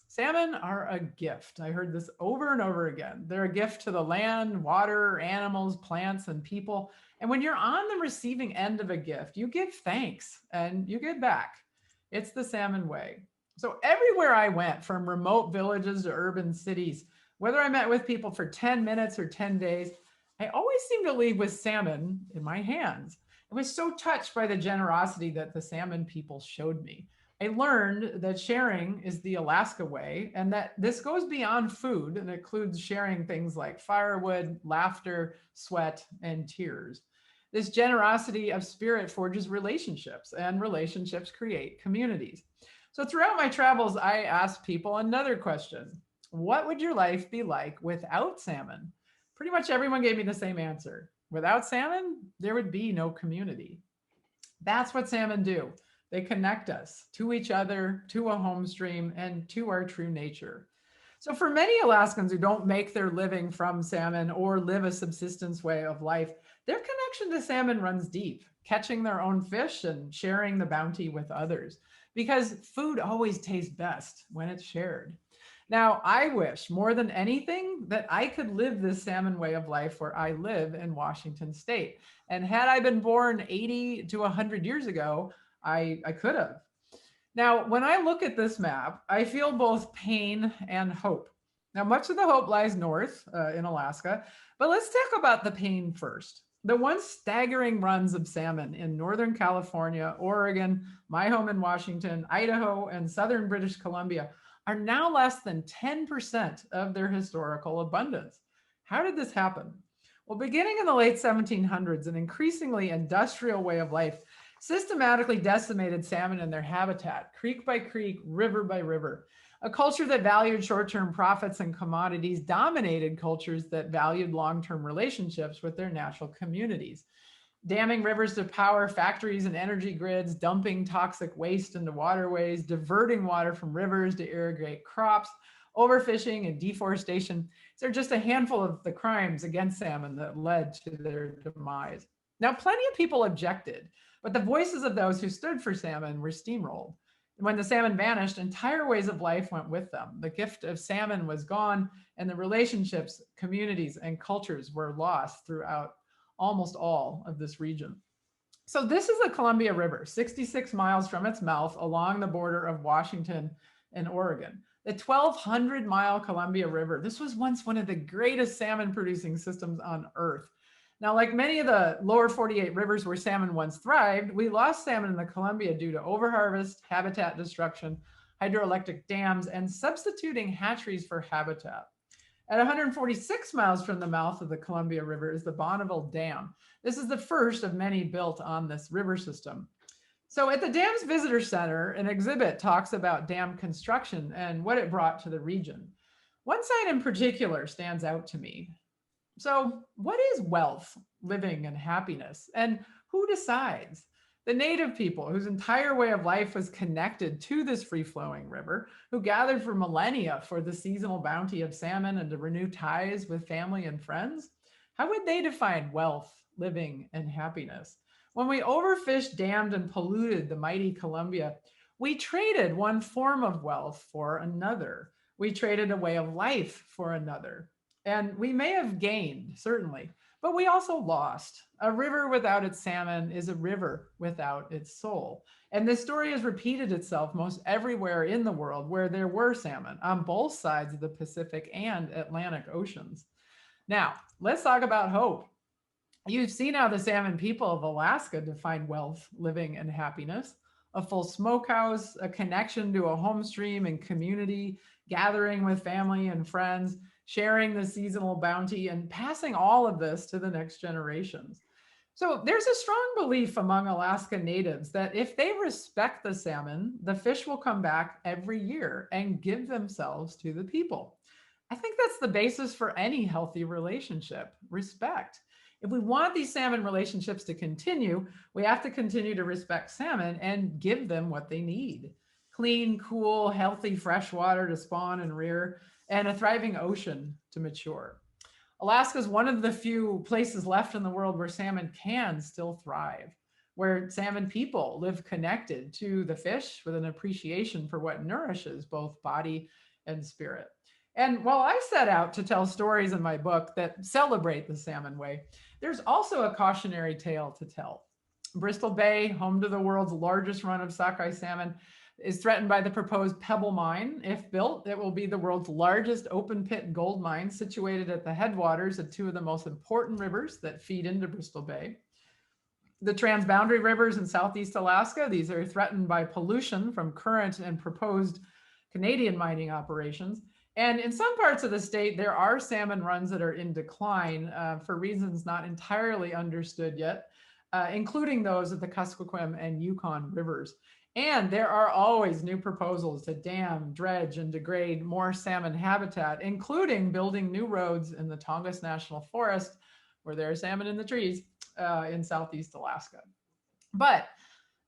Salmon are a gift. I heard this over and over again. They're a gift to the land, water, animals, plants, and people. And when you're on the receiving end of a gift, you give thanks and you give back. It's the salmon way. So everywhere I went, from remote villages to urban cities, whether I met with people for 10 minutes or 10 days, I always seemed to leave with salmon in my hands. I was so touched by the generosity that the salmon people showed me. I learned that sharing is the Alaska way, and that this goes beyond food and includes sharing things like firewood, laughter, sweat, and tears. This generosity of spirit forges relationships, and relationships create communities. So throughout my travels, I asked people another question. What would your life be like without salmon? Pretty much everyone gave me the same answer. Without salmon, there would be no community. That's what salmon do. They connect us to each other, to a home stream, and to our true nature. So for many Alaskans who don't make their living from salmon or live a subsistence way of life, their connection to salmon runs deep, catching their own fish and sharing the bounty with others, because food always tastes best when it's shared. Now, I wish more than anything that I could live this salmon way of life where I live in Washington State. And had I been born 80 to 100 years ago, I could have. Now, when I look at this map, I feel both pain and hope. Now, much of the hope lies north in Alaska, but let's talk about the pain first. The once staggering runs of salmon in Northern California, Oregon, my home in Washington, Idaho, and Southern British Columbia are now less than 10% of their historical abundance. How did this happen? Well, beginning in the late 1700s, an increasingly industrial way of life systematically decimated salmon in their habitat, creek by creek, river by river. A culture that valued short-term profits and commodities dominated cultures that valued long-term relationships with their natural communities. Damming rivers to power factories and energy grids, dumping toxic waste into waterways, diverting water from rivers to irrigate crops, overfishing and deforestation. These are just a handful of the crimes against salmon that led to their demise. Now, plenty of people objected, but the voices of those who stood for salmon were steamrolled. When the salmon vanished, entire ways of life went with them. The gift of salmon was gone, and the relationships, communities, and cultures were lost throughout almost all of this region. So this is the Columbia River, 66 miles from its mouth along the border of Washington and Oregon. The 1,200-mile Columbia River, this was once one of the greatest salmon producing systems on Earth. Now, like many of the lower 48 rivers where salmon once thrived, we lost salmon in the Columbia due to overharvest, habitat destruction, hydroelectric dams, and substituting hatcheries for habitat. At 146 miles from the mouth of the Columbia River is the Bonneville Dam. This is the first of many built on this river system. So at the dam's visitor center, an exhibit talks about dam construction and what it brought to the region. One site in particular stands out to me. So what is wealth, living, and happiness? And who decides? The native people whose entire way of life was connected to this free-flowing river, who gathered for millennia for the seasonal bounty of salmon and to renew ties with family and friends. How would they define wealth, living, and happiness? When we overfished, dammed, and polluted the mighty Columbia, we traded one form of wealth for another. We traded a way of life for another. And we may have gained, certainly, but we also lost. A river without its salmon is a river without its soul. And this story has repeated itself most everywhere in the world where there were salmon on both sides of the Pacific and Atlantic Oceans. Now, let's talk about hope. You've seen how the salmon people of Alaska define wealth, living, and happiness. A full smokehouse, a connection to a home stream and community, gathering with family and friends, sharing the seasonal bounty, and passing all of this to the next generations. So there's a strong belief among Alaska natives that if they respect the salmon, the fish will come back every year and give themselves to the people. I think that's the basis for any healthy relationship, respect. If we want these salmon relationships to continue, we have to continue to respect salmon and give them what they need. Clean, cool, healthy, fresh water to spawn and rear, and a thriving ocean to mature. Alaska is one of the few places left in the world where salmon can still thrive, where salmon people live connected to the fish with an appreciation for what nourishes both body and spirit. And while I set out to tell stories in my book that celebrate the salmon way, there's also a cautionary tale to tell. Bristol Bay, home to the world's largest run of sockeye salmon, is threatened by the proposed Pebble Mine. If built, it will be the world's largest open pit gold mine situated at the headwaters of two of the most important rivers that feed into Bristol Bay. The transboundary rivers in Southeast Alaska, these are threatened by pollution from current and proposed Canadian mining operations. And in some parts of the state, there are salmon runs that are in decline for reasons not entirely understood yet, including those at the Kuskokwim and Yukon rivers. And there are always new proposals to dam, dredge, and degrade more salmon habitat, including building new roads in the Tongass National Forest, where there are salmon in the trees in Southeast Alaska. But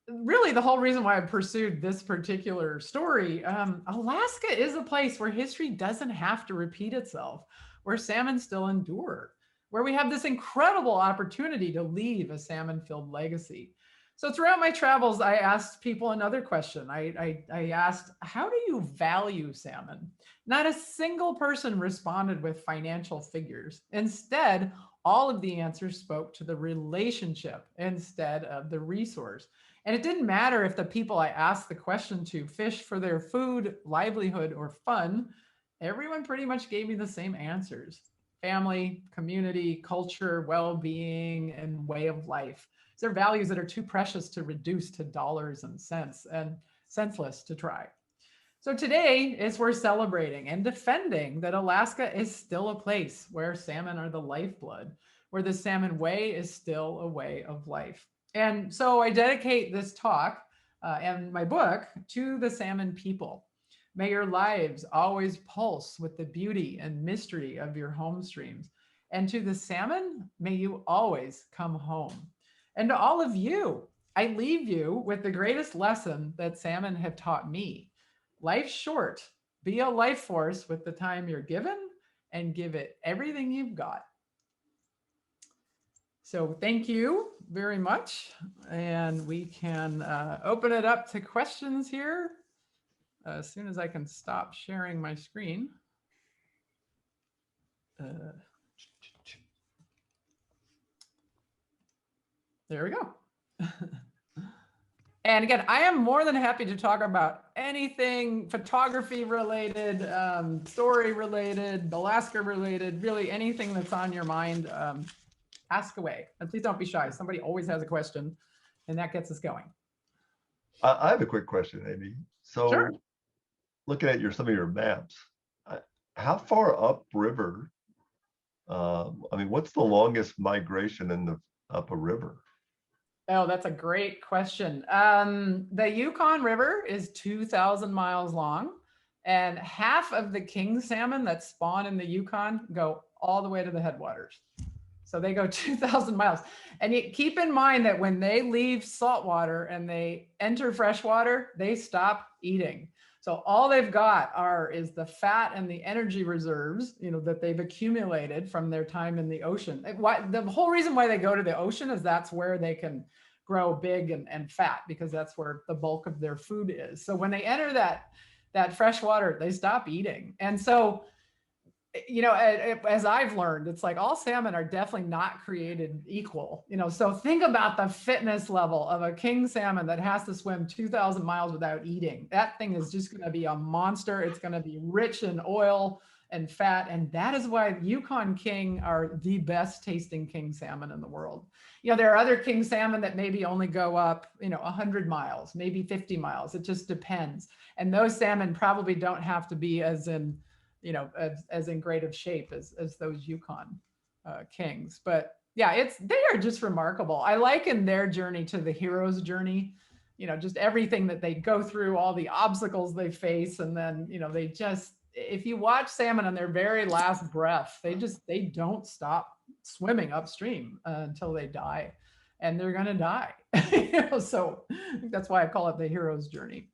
really, the whole reason why I pursued this particular story, Alaska is a place where history doesn't have to repeat itself, where salmon still endure, where we have this incredible opportunity to leave a salmon-filled legacy. So throughout my travels, I asked people another question. I asked, how do you value salmon? Not a single person responded with financial figures. Instead, all of the answers spoke to the relationship instead of the resource. And it didn't matter if the people I asked the question to fish for their food, livelihood, or fun. Everyone pretty much gave me the same answers: family, community, culture, well-being, and way of life. These are values that are too precious to reduce to dollars and cents, and senseless to try. So today is we're celebrating and defending that Alaska is still a place where salmon are the lifeblood, where the salmon way is still a way of life. And so I dedicate this talk and my book to the salmon people. May your lives always pulse with the beauty and mystery of your home streams. And to the salmon, may you always come home. And to all of you, I leave you with the greatest lesson that salmon have taught me. Life's short. Be a life force with the time you're given and give it everything you've got. So thank you very much. And we can open it up to questions here. as soon as I can stop sharing my screen. There we go. And again, I am more than happy to talk about anything photography related, story related, Alaska related, really anything that's on your mind. Ask away, and please don't be shy. Somebody always has a question, and that gets us going.
I have a quick question, Amy. So
Sure.
looking at some of your maps, how far upriver, I mean, what's the longest migration in the up a river?
Oh, that's a great question. The Yukon River is 2,000 miles long, and half of the king salmon that spawn in the Yukon go all the way to the headwaters. So they go 2,000 miles. And you keep in mind that when they leave saltwater and they enter freshwater, they stop eating. So all they've got is the fat and the energy reserves, that they've accumulated from their time in the ocean. The whole reason why they go to the ocean is that's where they can grow big and fat, because that's where the bulk of their food is. So when they enter that fresh water, they stop eating. And so, as I've learned, it's like all salmon are definitely not created equal. So think about the fitness level of a king salmon that has to swim 2,000 miles without eating. That thing is just going to be a monster. It's going to be rich in oil and fat. And that is why Yukon king are the best tasting king salmon in the world. There are other king salmon that maybe only go up, 100 miles, maybe 50 miles. It just depends. And those salmon probably don't have to be as in great of shape as those Yukon kings. But yeah, they are just remarkable. I liken their journey to the hero's journey, just everything that they go through, all the obstacles they face. And then, if you watch salmon on their very last breath, they don't stop swimming upstream until they die, and they're going to die. So I think that's why I call it the hero's journey.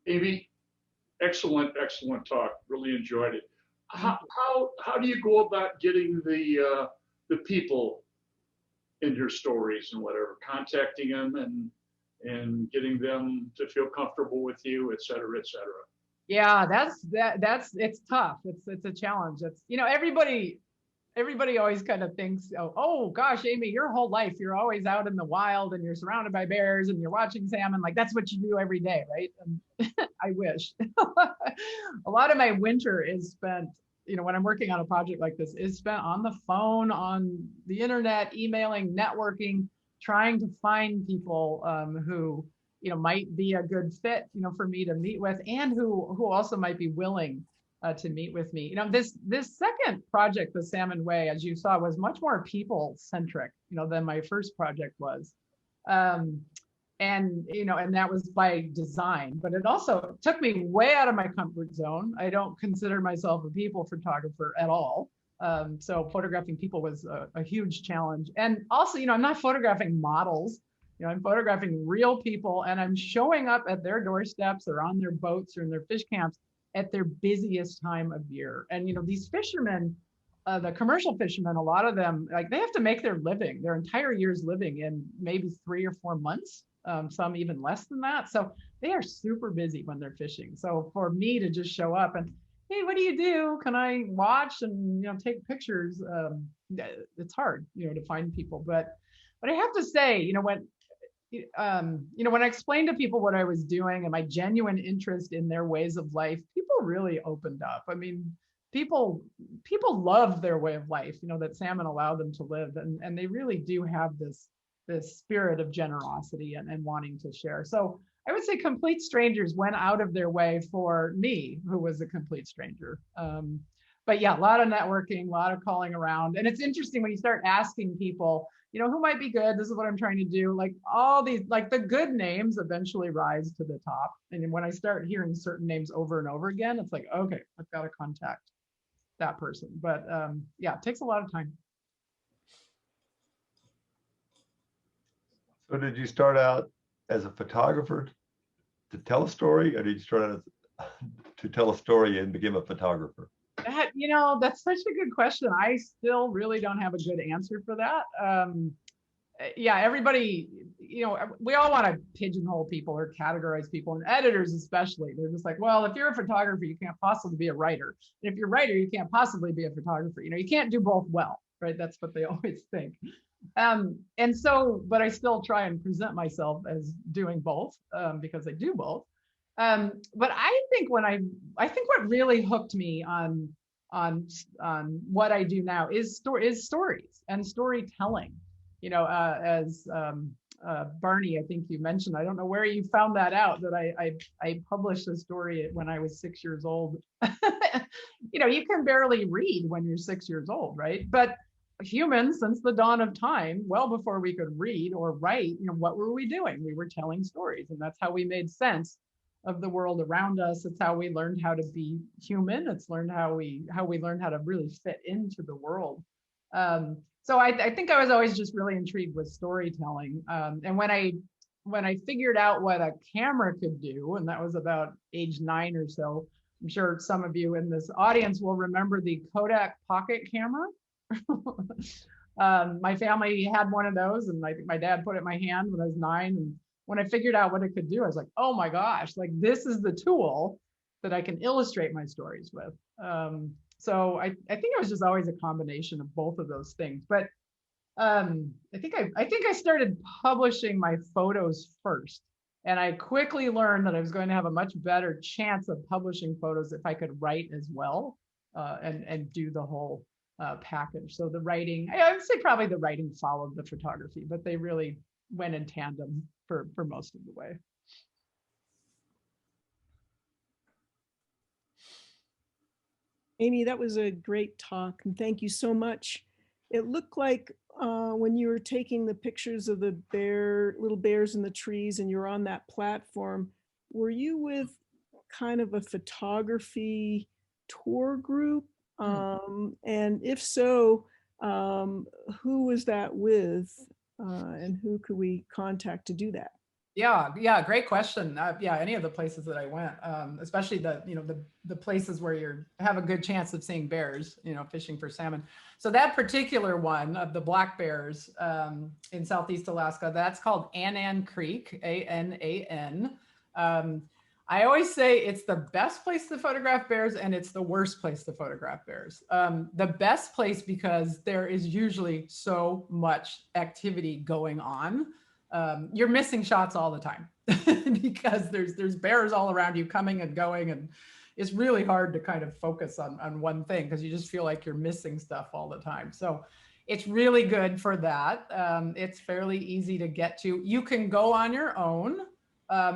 Amy, excellent talk. Really enjoyed it. How do you go about getting the people in your stories and whatever, contacting them and getting them to feel comfortable with you, et cetera, et cetera?
Yeah, it's tough. It's a challenge. It's, everybody always kind of thinks, oh gosh, Amy, your whole life, you're always out in the wild and you're surrounded by bears and you're watching salmon. Like that's what you do every day, right? And I wish. A lot of my winter is spent, when I'm working on a project like this, is spent on the phone, on the internet, emailing, networking, trying to find people who might be a good fit for me to meet with, and who also might be willing to meet with me. This second project, the Salmon Way, as you saw, was much more people centric than my first project was. And that was by design, but it also took me way out of my comfort zone. I don't consider myself a people photographer at all. So photographing people was a huge challenge. And also, I'm not photographing models. I'm photographing real people, and I'm showing up at their doorsteps or on their boats or in their fish camps at their busiest time of year. And, these fishermen, the commercial fishermen, a lot of them, like they have to make their entire year's living in maybe 3 or 4 months, some even less than that. So they are super busy when they're fishing. So for me to just show up and, hey, what do you do? Can I watch and, take pictures? It's hard, to find people. But I have to say, when I explained to people what I was doing and my genuine interest in their ways of life, people really opened up. I mean, people love their way of life, that salmon allowed them to live. And they really do have this spirit of generosity and wanting to share. So I would say complete strangers went out of their way for me, who was a complete stranger. But yeah, a lot of networking, a lot of calling around. And it's interesting when you start asking people, who might be good? This is what I'm trying to do. Like all these, like the good names eventually rise to the top. And when I start hearing certain names over and over again, it's like, okay, I've got to contact that person. But yeah, it takes a lot of time.
So did you start out as a photographer to tell a story, or did you start out to tell a story and become a photographer?
That's such a good question. I still really don't have a good answer for that. yeah, everybody, we all want to pigeonhole people or categorize people, and editors especially. They're just like, well, if you're a photographer, you can't possibly be a writer. And if you're a writer, you can't possibly be a photographer. You can't do both well, right? That's what they always think. And so, but I still try and present myself as doing both, because I do both. But I think what really hooked me on what I do now is stories and storytelling. As Barney, I think you mentioned, I don't know where you found that out, that I published a story when I was 6 years old. You can barely read when you're 6 years old, right? But humans, since the dawn of time, well before we could read or write, what were we doing? We were telling stories, and that's how we made sense of the world around us. It's how we learned how to be human. It's learned how we learned how to really fit into the world. So I think I was always just really intrigued with storytelling. And when I figured out what a camera could do, and that was about age 9 or so, I'm sure some of you in this audience will remember the Kodak pocket camera. My family had one of those, and I think my dad put it in my hand when I was 9. And when I figured out what it could do, I was like, oh my gosh, like this is the tool that I can illustrate my stories with. So I think it was just always a combination of both of those things. But I think I started publishing my photos first, and I quickly learned that I was going to have a much better chance of publishing photos if I could write as well, and do the whole package. So the writing, I would say probably the writing followed the photography, but they really went in tandem for most of the way.
Amy, that was a great talk, and thank you so much. It looked like when you were taking the pictures of the little bears in the trees, and you're on that platform, were you with kind of a photography tour group? And if so, who was that with, and who could we contact to do that?
Yeah, great question. Any of the places that I went, especially the places where you have a good chance of seeing bears, fishing for salmon. So that particular one of the black bears in Southeast Alaska, that's called Annan Creek, A-N-A-N. I always say it's the best place to photograph bears, and it's the worst place to photograph bears. The best place because there is usually so much activity going on. You're missing shots all the time because there's bears all around you coming and going, and it's really hard to kind of focus on one thing because you just feel like you're missing stuff all the time. So it's really good for that. It's fairly easy to get to. You can go on your own,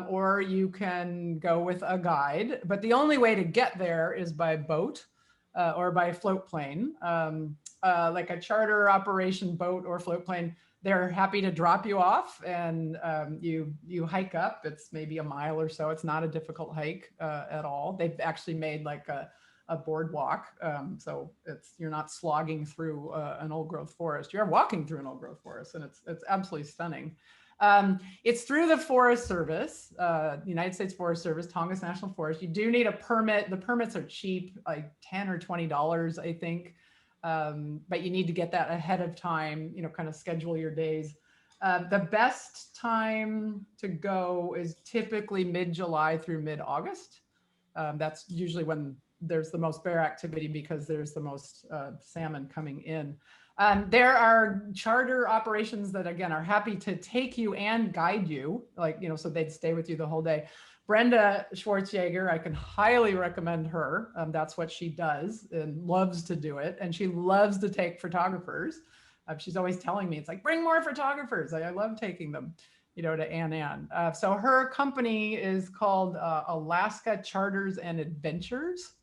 or you can go with a guide, but the only way to get there is by boat or by float plane, like a charter operation boat or float plane. They're happy to drop you off, and you hike up. It's maybe a mile or so. It's not a difficult hike at all. They've actually made like a boardwalk, so you're not slogging through an old growth forest. You're walking through an old growth forest, and it's absolutely stunning. It's through the Forest Service, United States Forest Service, Tongass National Forest. You do need a permit. The permits are cheap, like $10 or $20, I think. But you need to get that ahead of time, kind of schedule your days. The best time to go is typically mid-July through mid-August. That's usually when there's the most bear activity because there's the most salmon coming in. There are charter operations that, again, are happy to take you and guide you, so they'd stay with you the whole day. Brenda Schwartzjaeger, I can highly recommend her. That's what she does and loves to do it. And she loves to take photographers. She's always telling me, it's like, bring more photographers. I love taking them, to Annan. So her company is called Alaska Charters and Adventures.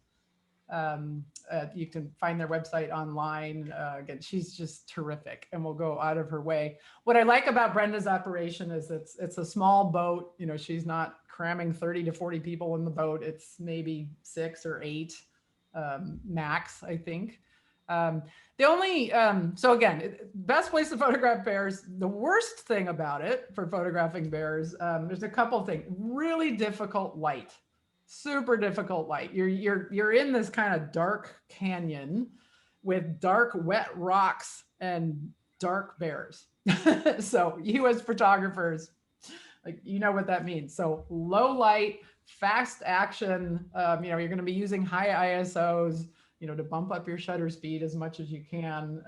You can find their website online. Again, she's just terrific and will go out of her way. What I like about Brenda's operation is it's a small boat. She's not cramming 30 to 40 people in the boat. It's maybe 6 or 8 max, I think. So again, best place to photograph bears. The worst thing about it for photographing bears, there's a couple of things. Really difficult light. Super difficult light. You're in this kind of dark canyon with dark, wet rocks, and dark bears. So you as photographers, like, you know what that means. So low light, fast action, you know, you're going to be using high ISOs, you know, to bump up your shutter speed as much as you can.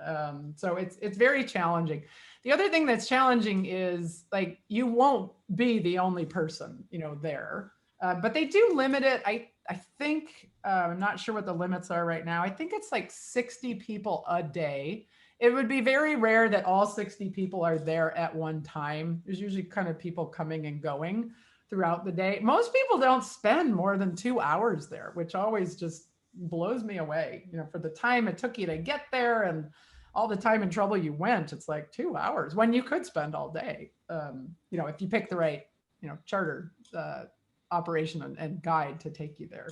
So it's very challenging. The other thing that's challenging is, like, you won't be the only person, you know, there, but they do limit it. I think, I'm not sure what the limits are right now. I think it's like 60 people a day. It would be very rare that all 60 people are there at one time. There's usually kind of people coming and going throughout the day. Most people don't spend more than 2 hours there, which always just blows me away. You know, for the time it took you to get there and all the time and trouble you went, it's like 2 hours when you could spend all day. You know, if you pick the right, you know, charter operation and guide to take you there.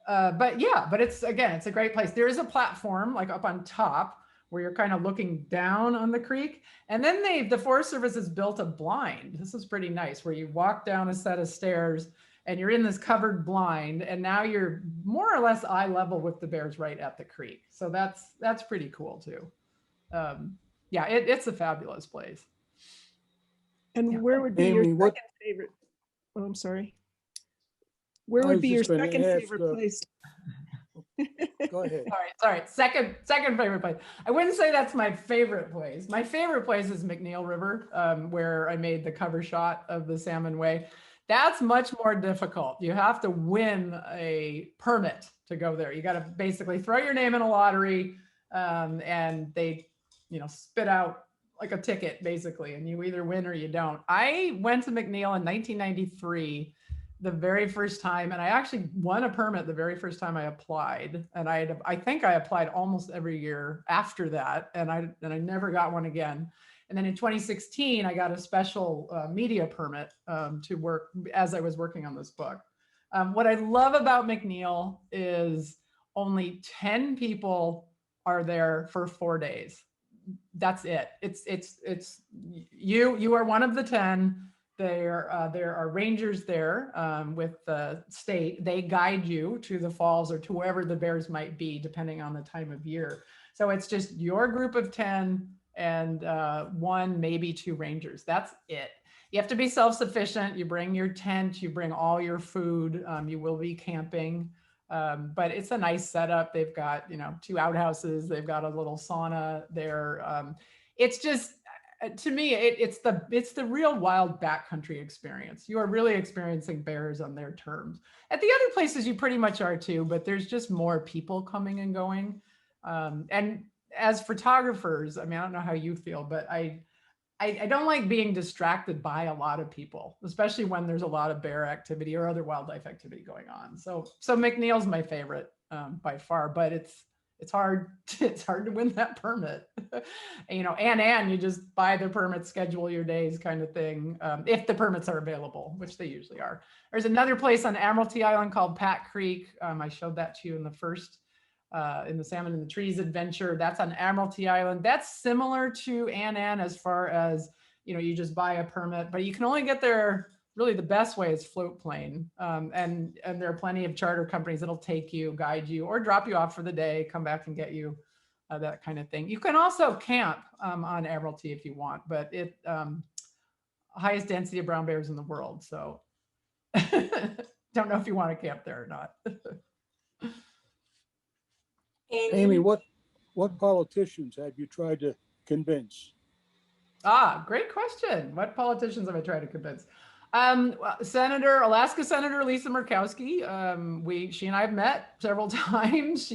But yeah, but it's, again, it's a great place. There is a platform like up on top where you're kind of looking down on the creek. And then the Forest Service has built a blind. This is pretty nice, where you walk down a set of stairs and you're in this covered blind, and now you're more or less eye level with the bears right at the creek. So that's pretty cool too. Yeah, it's a fabulous place.
And
Yeah.
where would be your
Amy, what-
second favorite? Oh, I'm sorry. Where
I
would
was
be your
just gonna
second
ask,
favorite place?
Go ahead.
Sorry. Second favorite place. I wouldn't say that's my favorite place. My favorite place is McNeil River, where I made the cover shot of the Salmon Way. That's much more difficult. You have to win a permit to go there. You got to basically throw your name in a lottery, and they, you know, spit out like a ticket basically, and you either win or you don't. I went to McNeil in 1993, the very first time, and I actually won a permit the very first time I applied. And I think I applied almost every year after that, and I never got one again. And then in 2016, I got a special media permit to work as I was working on this book. What I love about McNeil is only 10 people are there for 4 days. That's it. It's you are one of the 10. There are rangers there with the state. They guide you to the falls or to wherever the bears might be, depending on the time of year. So it's just your group of 10 and 1, maybe 2 rangers. That's it. You have to be self-sufficient. You bring your tent, you bring all your food. You will be camping, but it's a nice setup. They've got, you know, 2 outhouses. They've got a little sauna there. It's just, to me, it's the real wild backcountry experience. You are really experiencing bears on their terms. At the other places, you pretty much are too, but there's just more people coming and going. And as photographers, I mean, I don't know how you feel, but I don't like being distracted by a lot of people, especially when there's a lot of bear activity or other wildlife activity going on. So McNeil's my favorite by far, but it's hard. It's hard to win that permit. You know, and you just buy the permit, schedule your days kind of thing. If the permits are available, which they usually are. There's another place on Admiralty Island called Pat Creek. I showed that to you in the first, in the Salmon in the Trees adventure. That's on Admiralty Island. That's similar to Annan as far as, you know, you just buy a permit, but you can only get there. Really, the best way is float plane. And there are plenty of charter companies that'll take you, guide you, or drop you off for the day, come back and get you, that kind of thing. You can also camp on Admiralty if you want, but it highest density of brown bears in the world. So don't know if you want to camp there or not.
Amy, what politicians have you tried to convince?
Great question. What politicians have I tried to convince? Alaska Senator Lisa Murkowski. She and I have met several times.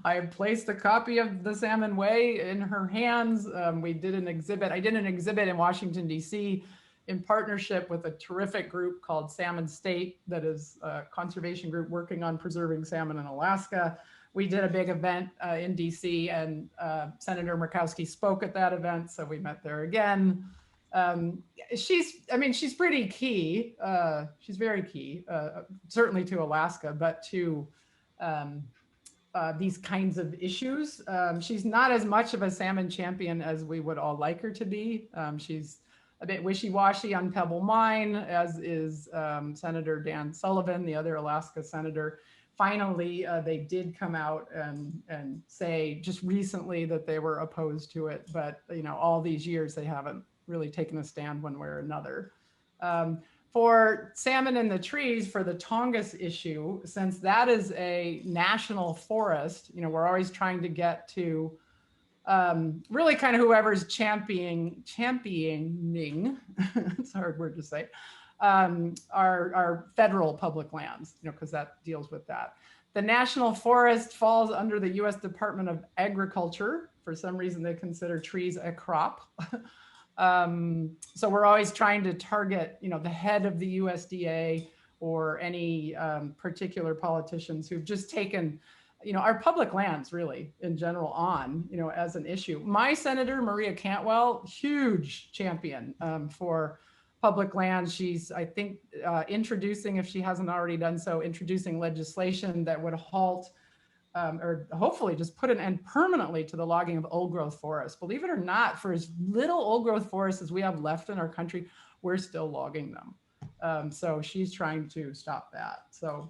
I have placed a copy of the Salmon Way in her hands. We did an exhibit. I did an exhibit in Washington, D.C. in partnership with a terrific group called Salmon State, that is a conservation group working on preserving salmon in Alaska. We did a big event in DC, and Senator Murkowski spoke at that event, so we met there again. She's pretty key. She's very key, certainly to Alaska, but to these kinds of issues. She's not as much of a salmon champion as we would all like her to be. She's a bit wishy-washy on Pebble Mine, as is Senator Dan Sullivan, the other Alaska senator. finally, they did come out and say just recently that they were opposed to it. But, you know, all these years, they haven't really taken a stand one way or another. For salmon in the trees, for the Tongass issue, since that is a national forest, you know, we're always trying to get to really kind of whoever's championing, it's a hard word to say, our federal public lands, you know, because that deals with that. The national forest falls under the U.S. Department of Agriculture. For some reason, they consider trees a crop. So we're always trying to target, you know, the head of the USDA or any particular politicians who've just taken, you know, our public lands really in general on, you know, as an issue. My senator, Maria Cantwell, huge champion for public lands. She's, I think, introducing, if she hasn't already done so, introducing legislation that would halt or hopefully just put an end permanently to the logging of old growth forests. Believe it or not, for as little old growth forests as we have left in our country, we're still logging them. So she's trying to stop that. So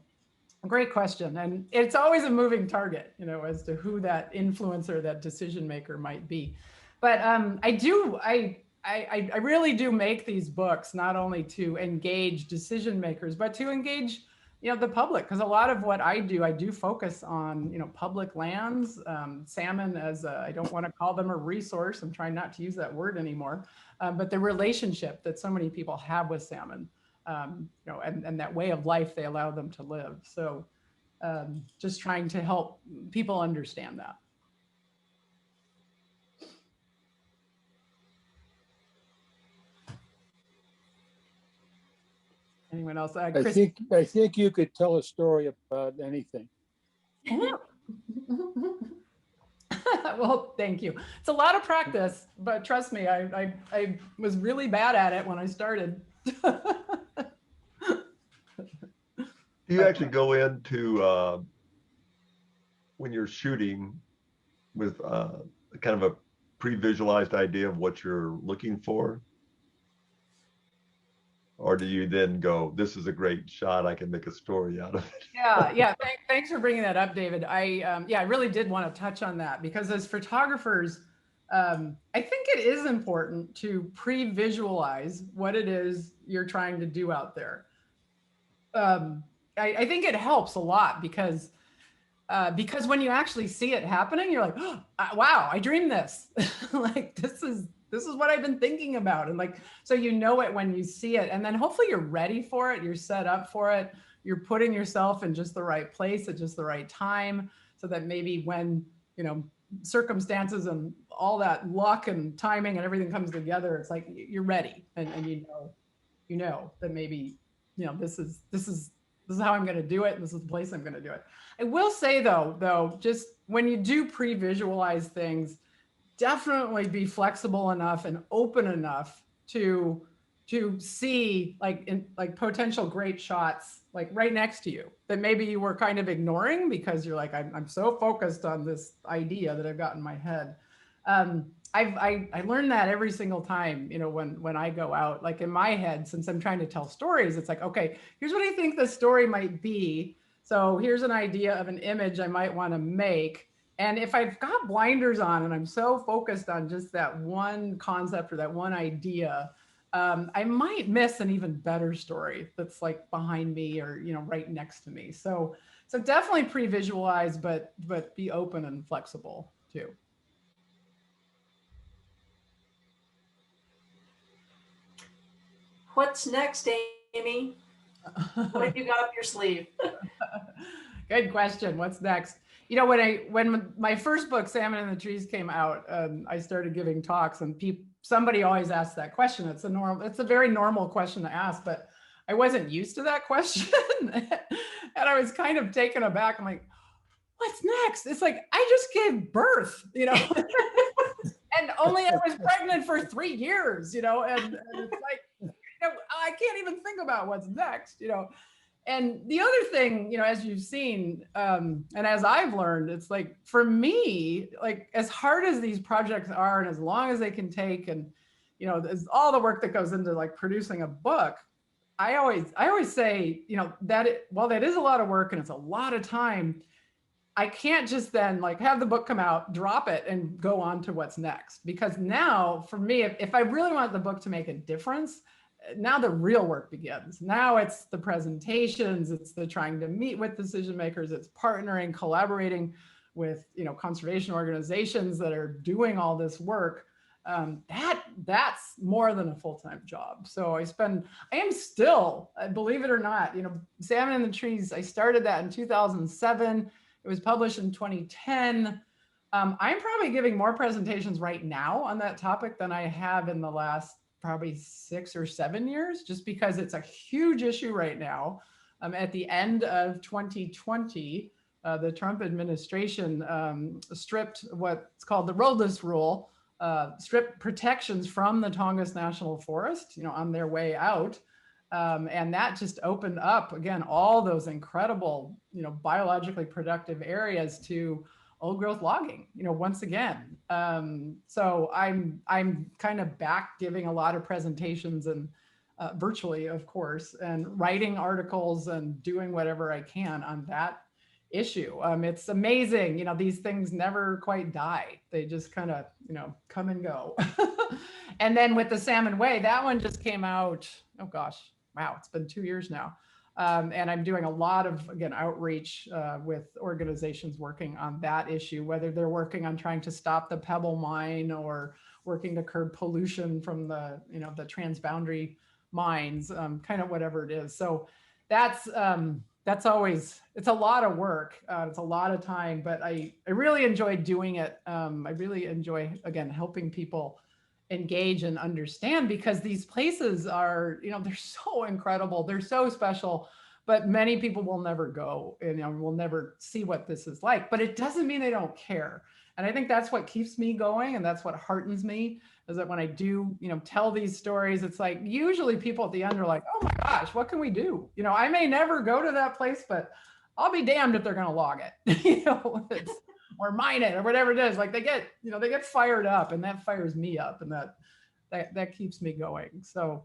great question. And it's always a moving target, you know, as to who that influencer, that decision maker might be. But I really do make these books not only to engage decision makers, but to engage, you know, the public, because a lot of what I do focus on, you know, public lands, salmon as I don't want to call them a resource. I'm trying not to use that word anymore, but the relationship that so many people have with salmon, you know, and that way of life they allow them to live. So just trying to help people understand that. Anyone else? Chris?
I think you could tell a story about anything.
Well, thank you. It's a lot of practice, but trust me, I was really bad at it when I started.
Do you actually go into when you're shooting with kind of a pre-visualized idea of what you're looking for? Or do you then go, this is a great shot, I can make a story out of it?
Yeah. Thanks for bringing that up, David. I really did want to touch on that because as photographers, I think it is important to pre-visualize what it is you're trying to do out there. I think it helps a lot because when you actually see it happening, you're like, oh, wow, I dreamed this. Like, this is what I've been thinking about. And like, so you know it when you see it, and then hopefully you're ready for it. You're set up for it. You're putting yourself in just the right place at just the right time, so that maybe when, you know, circumstances and all that luck and timing and everything comes together, it's like you're ready, and you know that maybe, you know, this is how I'm going to do it, and this is the place I'm going to do it. I will say though, just when you do pre-visualize things, definitely be flexible enough and open enough to see like potential great shots like right next to you that maybe you were kind of ignoring because you're like, I'm so focused on this idea that I've got in my head. I learned that every single time, you know, when I go out, like in my head, since I'm trying to tell stories, it's like, okay, here's what I think the story might be. So here's an idea of an image I might want to make. And if I've got blinders on and I'm so focused on just that one concept or that one idea, I might miss an even better story that's like behind me or, you know, right next to me. So definitely pre-visualize, but be open and flexible too.
What's next, Amy? What have you got up your sleeve?
Good question. What's next? You know, when my first book, Salmon in the Trees, came out, I started giving talks, and somebody always asks that question. It's a very normal question to ask, but I wasn't used to that question, and I was kind of taken aback. I'm like, what's next? It's like I just gave birth, you know, and only I was pregnant for 3 years, you know, and it's like, you know, I can't even think about what's next, you know. And the other thing, you know, as you've seen, and as I've learned, it's like, for me, like as hard as these projects are and as long as they can take, and, you know, there's all the work that goes into like producing a book, I always say, while that is a lot of work and it's a lot of time, I can't just then like have the book come out, drop it, and go on to what's next. Because now, for me, if I really want the book to make a difference, now the real work begins. Now it's the presentations, it's the trying to meet with decision makers, it's partnering, collaborating with conservation organizations that are doing all this work. That's more than a full-time job. So I am still, believe it or not, Salmon in the Trees, I started that in 2007. It was published in 2010. I'm probably giving more presentations right now on that topic than I have in the last probably 6 or 7 years, just because it's a huge issue right now. At the end of 2020, the Trump administration stripped what's called the roadless rule, stripped protections from the Tongass National Forest, on their way out. And that just opened up, again, all those incredible, biologically productive areas to old growth logging, once again. So I'm kind of back giving a lot of presentations and virtually, of course, and writing articles and doing whatever I can on that issue. It's amazing, these things never quite die. They just kind of, come and go. And then with the Salmon Way, that one just came out, oh gosh, wow, it's been 2 years now. And I'm doing a lot of, again, outreach with organizations working on that issue, whether they're working on trying to stop the pebble mine or working to curb pollution from the, the transboundary mines, kind of whatever it is. So that's always, it's a lot of work. It's a lot of time, but I really enjoy doing it. I really enjoy, again, helping people engage and understand, because these places are, they're so incredible. They're so special, but many people will never go and will never see what this is like, but it doesn't mean they don't care. And I think that's what keeps me going. And that's what heartens me, is that when I do, tell these stories, it's like, usually people at the end are like, oh my gosh, what can we do? I may never go to that place, but I'll be damned if they're going to log it. Or mine it, or whatever it is. Like they get fired up, and that fires me up, and that keeps me going. So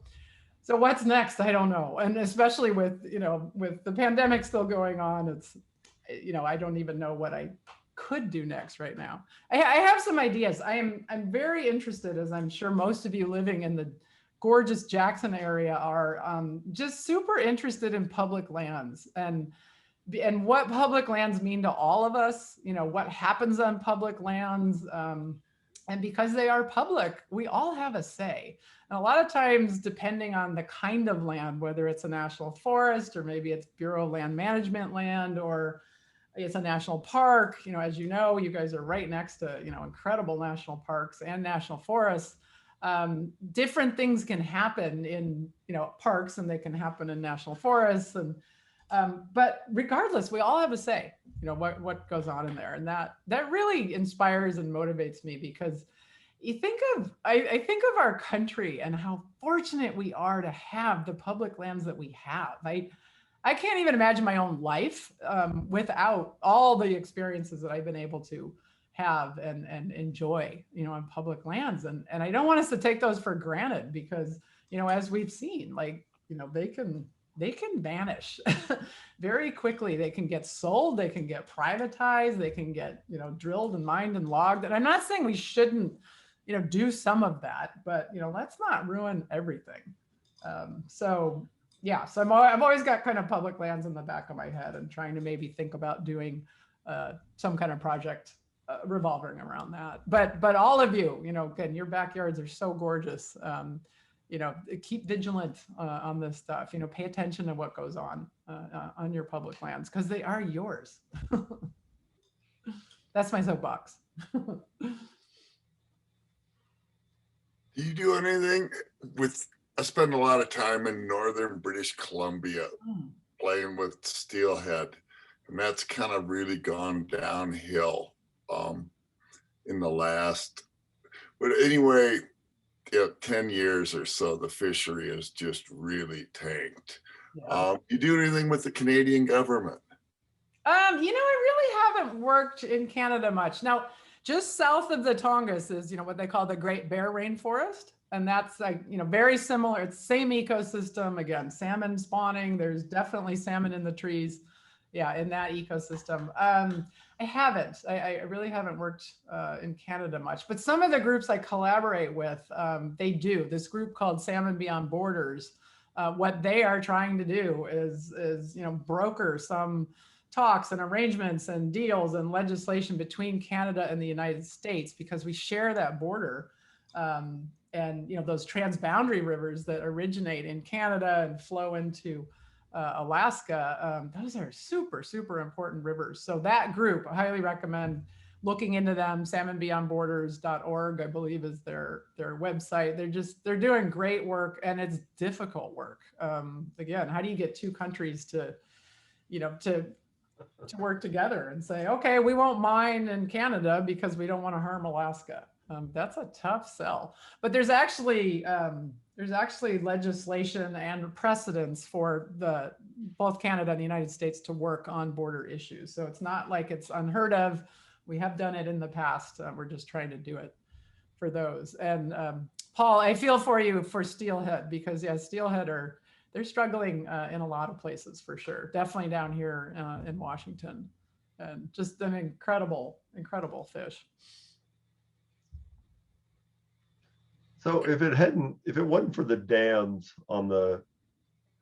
what's next? I don't know. And especially with the pandemic still going on, it's, I don't even know what I could do next right now. I have some ideas. I'm very interested, as I'm sure most of you living in the gorgeous Jackson area are, just super interested in public lands and what public lands mean to all of us, what happens on public lands. And because they are public, we all have a say. And a lot of times, depending on the kind of land, whether it's a national forest, or maybe it's Bureau of Land Management land, or it's a national park, as you know, you guys are right next to, incredible national parks and national forests. Different things can happen in, parks, and they can happen in national forests. And but regardless, we all have a say, what goes on in there. And that really inspires and motivates me, because you think I think of our country and how fortunate we are to have the public lands that we have. I can't even imagine my own life without all the experiences that I've been able to have and enjoy, on public lands. And I don't want us to take those for granted, because, as we've seen, they can vanish very quickly. They can get sold, they can get privatized, they can get, drilled and mined and logged. And I'm not saying we shouldn't, do some of that, but, let's not ruin everything. So I've always got kind of public lands in the back of my head, and trying to maybe think about doing some kind of project revolving around that. But all of you, again, your backyards are so gorgeous. Keep vigilant on this stuff. Pay attention to what goes on your public lands, because they are yours. That's my soapbox.
Do you do anything with? I spend a lot of time in northern British Columbia playing with steelhead, and that's kind of really gone downhill in the last. But anyway. 10 years or so, the fishery has just really tanked. Yeah. You do anything with the Canadian government?
I really haven't worked in Canada much. Now, just south of the Tongass is, what they call the Great Bear Rainforest. And that's like, very similar. It's same ecosystem. Again, salmon spawning. There's definitely salmon in the trees. Yeah, in that ecosystem. I haven't. I really haven't worked in Canada much. But some of the groups I collaborate with, they do. This group called Salmon Beyond Borders, what they are trying to do is broker some talks and arrangements and deals and legislation between Canada and the United States, because we share that border. And those transboundary rivers that originate in Canada and flow into Alaska, those are super, super important rivers. So that group, I highly recommend looking into them. salmonbeyondborders.org, I believe, is their website. They're doing great work, and it's difficult work. Again, how do you get two countries to work together and say, okay, we won't mine in Canada because we don't want to harm Alaska? That's a tough sell. But there's actually legislation and precedents for both Canada and the United States to work on border issues. So it's not like it's unheard of. We have done it in the past. We're just trying to do it for those. And Paul, I feel for you for steelhead, because steelhead they're struggling in a lot of places for sure. Definitely down here in Washington, and just an incredible, incredible fish.
So if it wasn't for the dams on the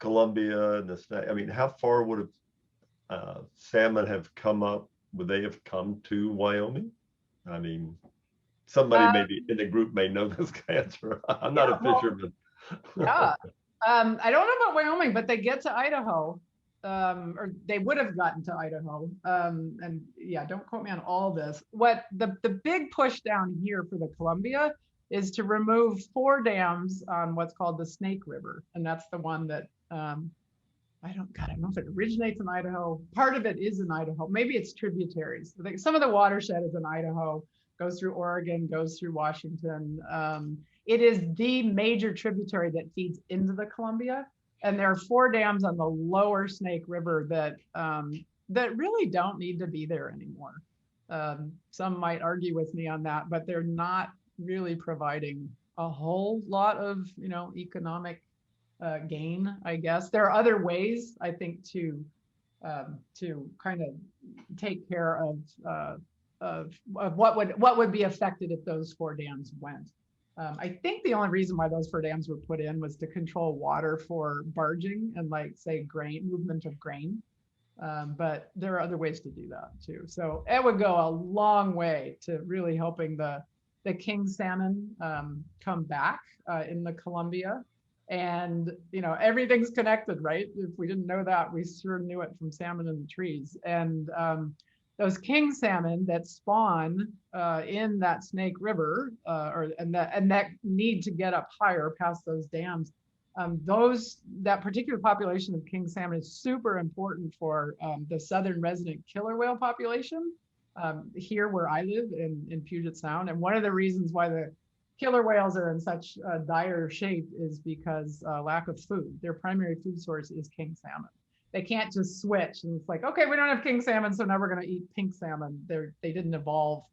Columbia and the Snake, I mean, how far would salmon have come up? Would they have come to Wyoming? I mean, somebody maybe in the group may know this answer. I'm not a fisherman.
Yeah. I don't know about Wyoming, but they get to Idaho, or they would have gotten to Idaho. And yeah, don't quote me on all this. What the big push down here for the Columbia is to remove 4 dams on what's called the Snake River. And that's the one that, I don't know if it originates in Idaho. Part of it is in Idaho. Maybe it's tributaries. I think some of the watershed is in Idaho, goes through Oregon, goes through Washington. It is the major tributary that feeds into the Columbia. And there are 4 dams on the lower Snake River that really don't need to be there anymore. Some might argue with me on that, but they're not really providing a whole lot of economic gain, I guess. There are other ways, I think, to kind of take care of what would be affected if those 4 dams went. I think the only reason why those 4 dams were put in was to control water for barging and, like, say, movement of grain. But there are other ways to do that too. So it would go a long way to really helping the king salmon come back in the Columbia. And everything's connected, right? If we didn't know that, we sure knew it from salmon in the trees. And those king salmon that spawn in that Snake River, and that need to get up higher past those dams, that particular population of king salmon is super important for the southern resident killer whale population here where I live in Puget Sound. And one of the reasons why the killer whales are in such dire shape is because lack of food. Their primary food source is king salmon. They can't just switch and it's like, okay, we don't have king salmon, so now we're going to eat pink salmon. They didn't evolve,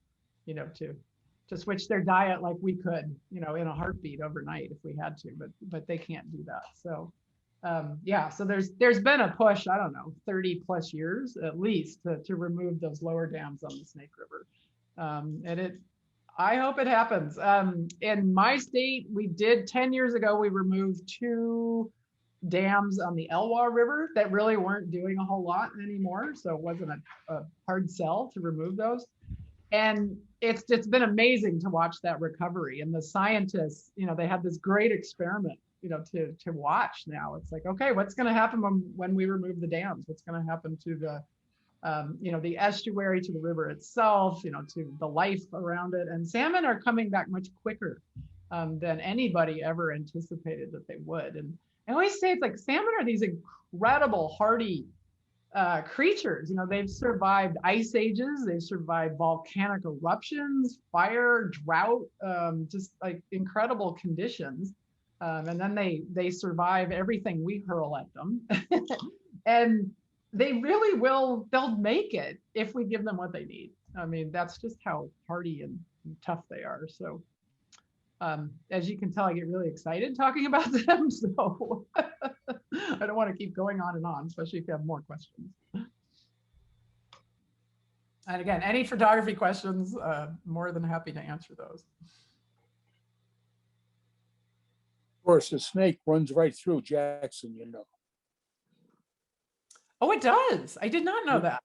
to switch their diet like we could, in a heartbeat overnight if we had to, but they can't do that. So so there's been a push, I don't know, 30 plus years at least to remove those lower dams on the Snake River. And I hope it happens. In my state, we did 10 years ago, we removed 2 dams on the Elwha River that really weren't doing a whole lot anymore. So it wasn't a hard sell to remove those. And it's been amazing to watch that recovery. And the scientists, they have this great experiment, to watch now. It's like, okay, what's going to happen when we remove the dams? What's going to happen to the estuary, to the river itself, to the life around it? And salmon are coming back much quicker than anybody ever anticipated that they would. And I always say it's like salmon are these incredible hardy creatures. They've survived ice ages, they've survived volcanic eruptions, fire, drought, just like incredible conditions. And then they survive everything we hurl at them. And they really they'll make it if we give them what they need. I mean, that's just how hardy and tough they are. So As you can tell, I get really excited talking about them. So I don't want to keep going on and on, especially if you have more questions. And again, any photography questions, more than happy to answer those.
Of course, the snake runs right through Jackson, you know.
Oh, it does. I did not know that.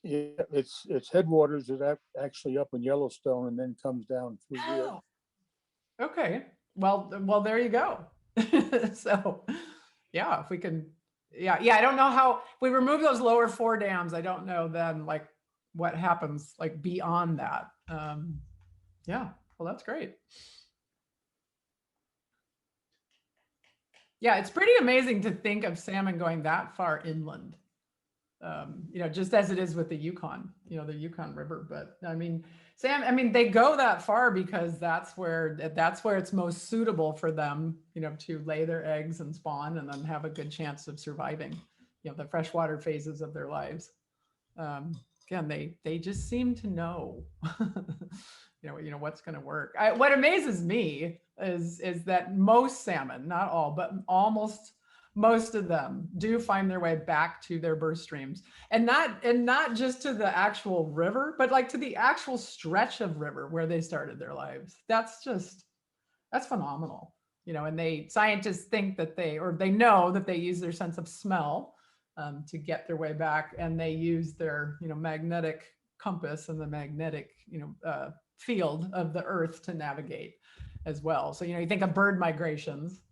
Yeah, its headwaters is actually up in Yellowstone and then comes down through here.
Oh, okay. Well, there you go. So, yeah, if we can, yeah. I don't know how if we remove those lower 4 dams. I don't know then like what happens like beyond that. Yeah. Well, that's great. Yeah, it's pretty amazing to think of salmon going that far inland. Just as it is with the Yukon, the Yukon River. But I mean, they go that far because that's where it's most suitable for them, to lay their eggs and spawn and then have a good chance of surviving, the freshwater phases of their lives. Again, they just seem to know, what's going to work. What amazes me is that most salmon, not all, but almost most of them do find their way back to their birth streams, and not just to the actual river, but like to the actual stretch of river where they started their lives. That's phenomenal, and scientists think that they know that they use their sense of smell to get their way back, and they use their magnetic compass and the magnetic field of the earth to navigate as well. So, you think of bird migrations,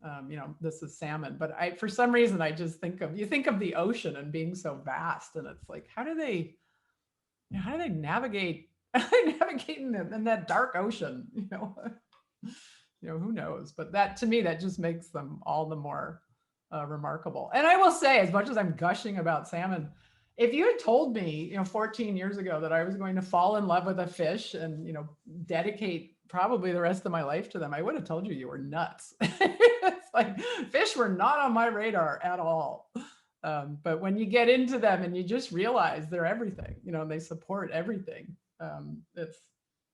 this is salmon, but for some reason, I just think of the ocean and being so vast, and it's like, how do they navigate, in that dark ocean, who knows? But that, to me, that just makes them all the more remarkable. And I will say, as much as I'm gushing about salmon, if you had told me, 14 years ago that I was going to fall in love with a fish and, dedicate probably the rest of my life to them, I would have told you were nuts. It's like fish were not on my radar at all. But when you get into them and you just realize they're everything, and they support everything,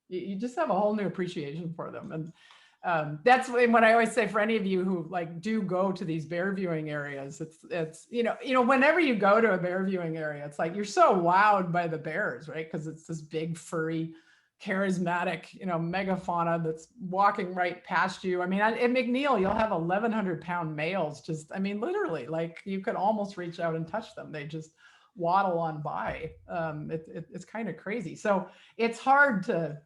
you just have a whole new appreciation for them. And that's what I always say for any of you who do go to these bear viewing areas. It's whenever you go to a bear viewing area, it's like you're so wowed by the bears, right? Because it's this big furry, charismatic, megafauna that's walking right past you. I mean, at McNeil, you'll have 1,100-pound males. Just, literally, you could almost reach out and touch them. They just waddle on by. It's kind of crazy. So it's hard to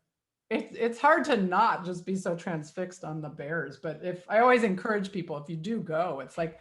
not just be so transfixed on the bears. But I always encourage people, if you do go, it's like,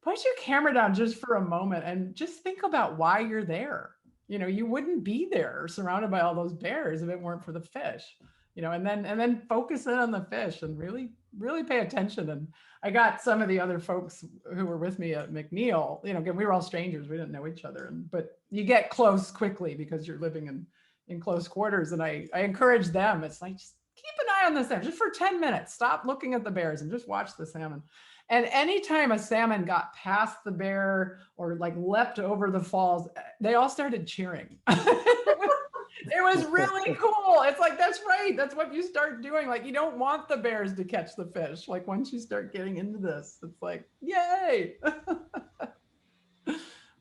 put your camera down just for a moment and just think about why you're there. You wouldn't be there surrounded by all those bears if it weren't for the fish, and then focus in on the fish and really, really pay attention. And I got some of the other folks who were with me at McNeil, again, we were all strangers. We didn't know each other. But you get close quickly because you're living in close quarters. And I encourage them. It's like, just keep an eye on the salmon just for 10 minutes. Stop looking at the bears and just watch the salmon. And anytime a salmon got past the bear or leapt over the falls, they all started cheering. It was really cool. It's like, that's right. That's what you start doing. You don't want the bears to catch the fish. Once you start getting into this, it's like, yay.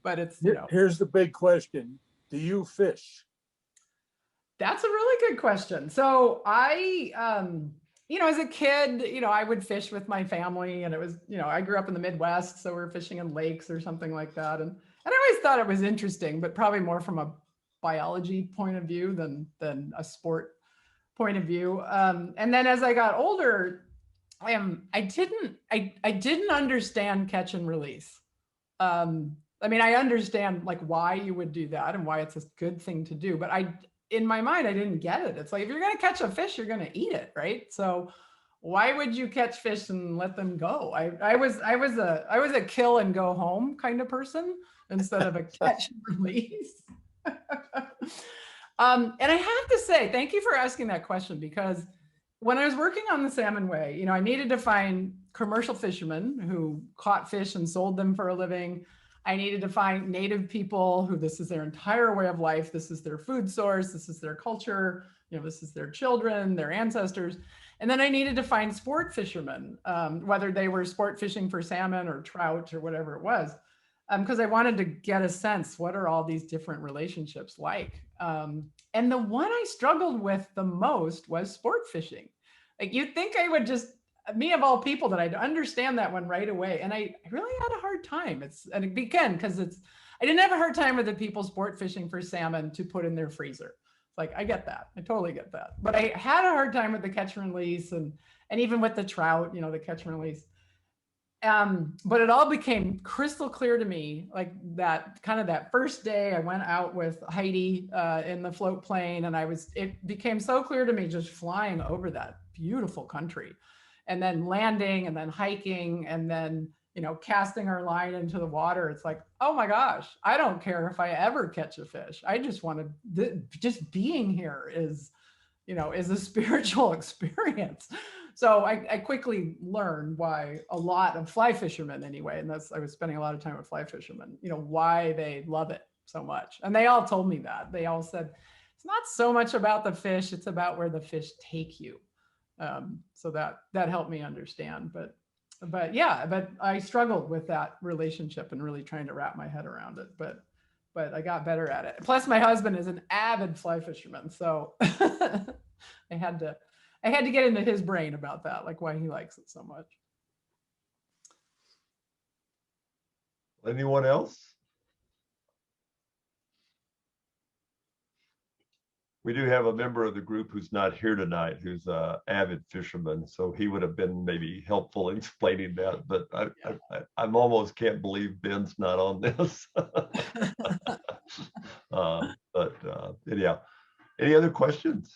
But it's,
Here's the big question. Do you fish?
That's a really good question. So I, as a kid, I would fish with my family, and it was, I grew up in the Midwest, so we're fishing in lakes or something like that. And I always thought it was interesting, but probably more from a biology point of view than a sport point of view. And then as I got older, I didn't understand catch and release. I understand why you would do that and why it's a good thing to do, but in my mind, I didn't get it. It's like, if you're going to catch a fish, you're going to eat it, right? So why would you catch fish and let them go? I was a kill and go home kind of person instead of a catch and release. And I have to say, thank you for asking that question, because when I was working on the Salmon Way, I needed to find commercial fishermen who caught fish and sold them for a living. I needed to find native people who this is their entire way of life. This is their food source. This is their culture. This is their children, their ancestors. And then I needed to find sport fishermen, whether they were sport fishing for salmon or trout or whatever it was, because I wanted to get a sense, what are all these different relationships like? And the one I struggled with the most was sport fishing. Like, you'd think I would just, me of all people, that I'd understand that one right away. And I really had a hard time. And again, because I didn't have a hard time with the people sport fishing for salmon to put in their freezer. It's like, I get that. I totally get that. But I had a hard time with the catch and release and even with the trout, the catch and release. But it all became crystal clear to me, like that first day I went out with Heidi in the float plane, and it became so clear to me just flying over that beautiful country and then landing and then hiking and then, casting our line into the water. It's like, oh my gosh, I don't care if I ever catch a fish. I just want to, just being here is a spiritual experience. So I quickly learned why a lot of fly fishermen, anyway, and I was spending a lot of time with fly fishermen, why they love it so much. And they all told me that. They all said, it's not so much about the fish, it's about where the fish take you. So that helped me understand. But I struggled with that relationship and really trying to wrap my head around it. But I got better at it. Plus, my husband is an avid fly fisherman, so I had to get into his brain about that, like why he likes it so much.
Anyone else? We do have a member of the group who's not here tonight, who's an avid fisherman, so he would have been maybe helpful in explaining that. But I almost can't believe Ben's not on this. Anyhow, any other questions?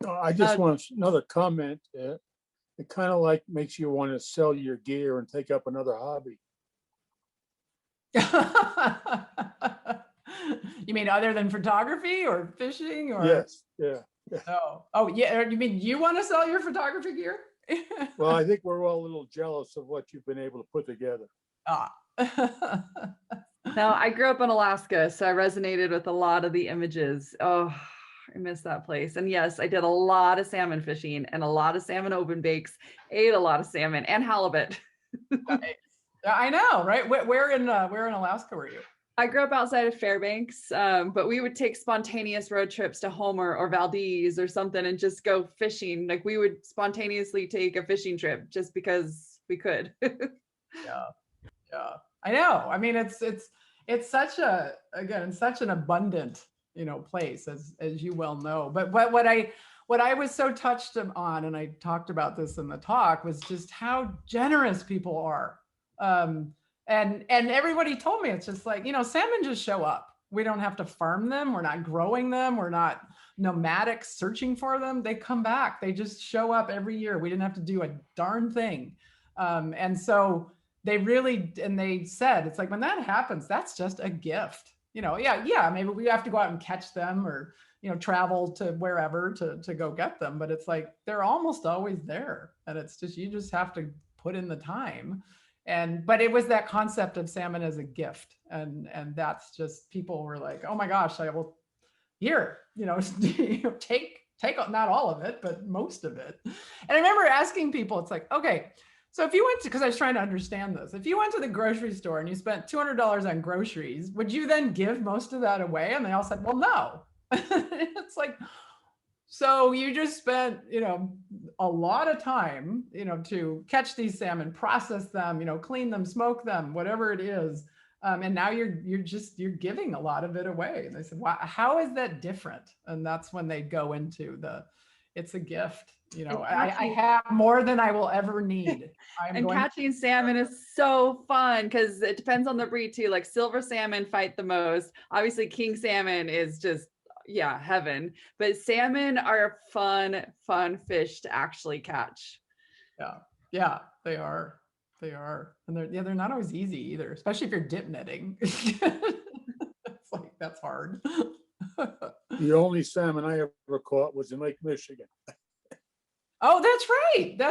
I just want another comment. It kind of like makes you want to sell your gear and take up another hobby.
You mean other than photography or fishing? Or
Yes, yeah.
Oh yeah. You mean you want to sell your photography gear?
Well, I think we're all a little jealous of what you've been able to put together.
No, I grew up in Alaska, so I resonated with a lot of the images. Oh, I miss that place. And yes, I did a lot of salmon fishing and a lot of salmon open bakes, ate a lot of salmon and halibut.
I know, right? Where in Alaska were you?
I grew up outside of Fairbanks, but we would take spontaneous road trips to Homer or Valdez or something and just go fishing. Like, we would spontaneously take a fishing trip just because we could.
Yeah, I know. I mean, it's such an abundant, place, as you well know. But what I was so touched on, and I talked about this in the talk, was just how generous people are. And everybody told me, it's just like, salmon just show up. We don't have to farm them. We're not growing them. We're not nomadic searching for them. They come back. They just show up every year. We didn't have to do a darn thing. And so they said, it's like, when that happens, that's just a gift. Maybe we have to go out and catch them or, travel to wherever to go get them. But it's like, they're almost always there. And it's just, you just have to put in the time. But it was that concept of salmon as a gift. And that's just, people were like, oh my gosh, I will here, take not all of it, but most of it. And I remember asking people, it's like, okay, so if you went to, because I was trying to understand this, if you went to the grocery store and you spent $200 on groceries, would you then give most of that away? And they all said, well, no. It's like, so you just spent, a lot of time, to catch these salmon, process them, clean them, smoke them, whatever it is. And now you're giving a lot of it away. And they said, wow, how is that different? And that's when they go into it's a gift. I have more than I will ever need.
Catching salmon is so fun because it depends on the breed too. Like, silver salmon fight the most. Obviously, king salmon is just, heaven. But salmon are fun fish to actually catch.
Yeah, they are. And they're not always easy either, especially if you're dip netting. It's like, that's hard.
The only salmon I ever caught was in Lake Michigan.
Oh, that's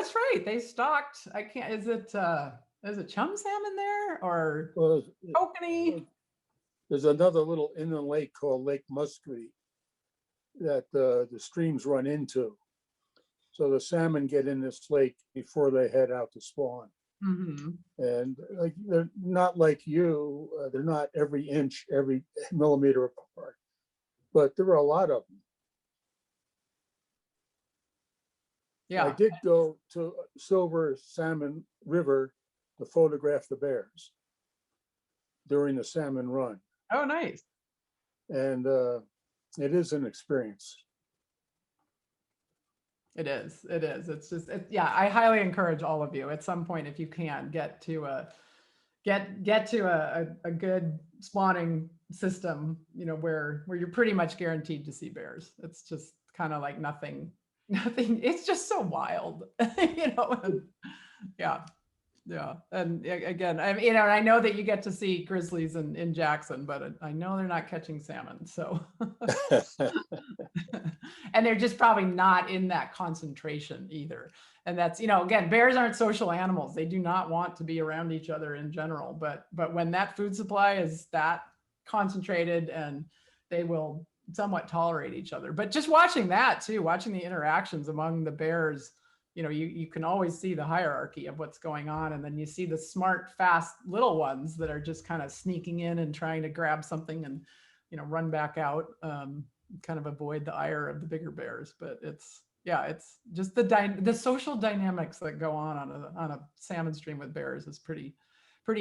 right. They stocked, I can't, is it chum salmon there or kokanee?
There's another little inland lake called Lake Muscatine that the streams run into. So the salmon get in this lake before they head out to spawn.
Mhm.
And like, they're not like you, they're not every inch, every millimeter apart, but there are a lot of them. I
Yeah.
did go to Silver Salmon River to photograph the bears during the salmon run.
Oh, nice.
And it is an experience.
It is. It is. It's just, yeah, I highly encourage all of you at some point, if you can, get to a good spawning system, you know, where you're pretty much guaranteed to see bears. It's just kind of like nothing, it's just so wild, you know, and yeah. Yeah. And again, I mean, you know, and I know that you get to see grizzlies in Jackson, but I know they're not catching salmon. So, and they're just probably not in that concentration either. And that's, you know, again, bears aren't social animals. They do not want to be around each other in general. But when that food supply is that concentrated, and they will somewhat tolerate each other. But just watching that too, watching the interactions among the bears, you know, you can always see the hierarchy of what's going on. And then you see the smart, fast little ones that are just kind of sneaking in and trying to grab something and, you know, run back out, kind of avoid the ire of the bigger bears. But it's, yeah, it's just the social dynamics that go on a salmon stream with bears is pretty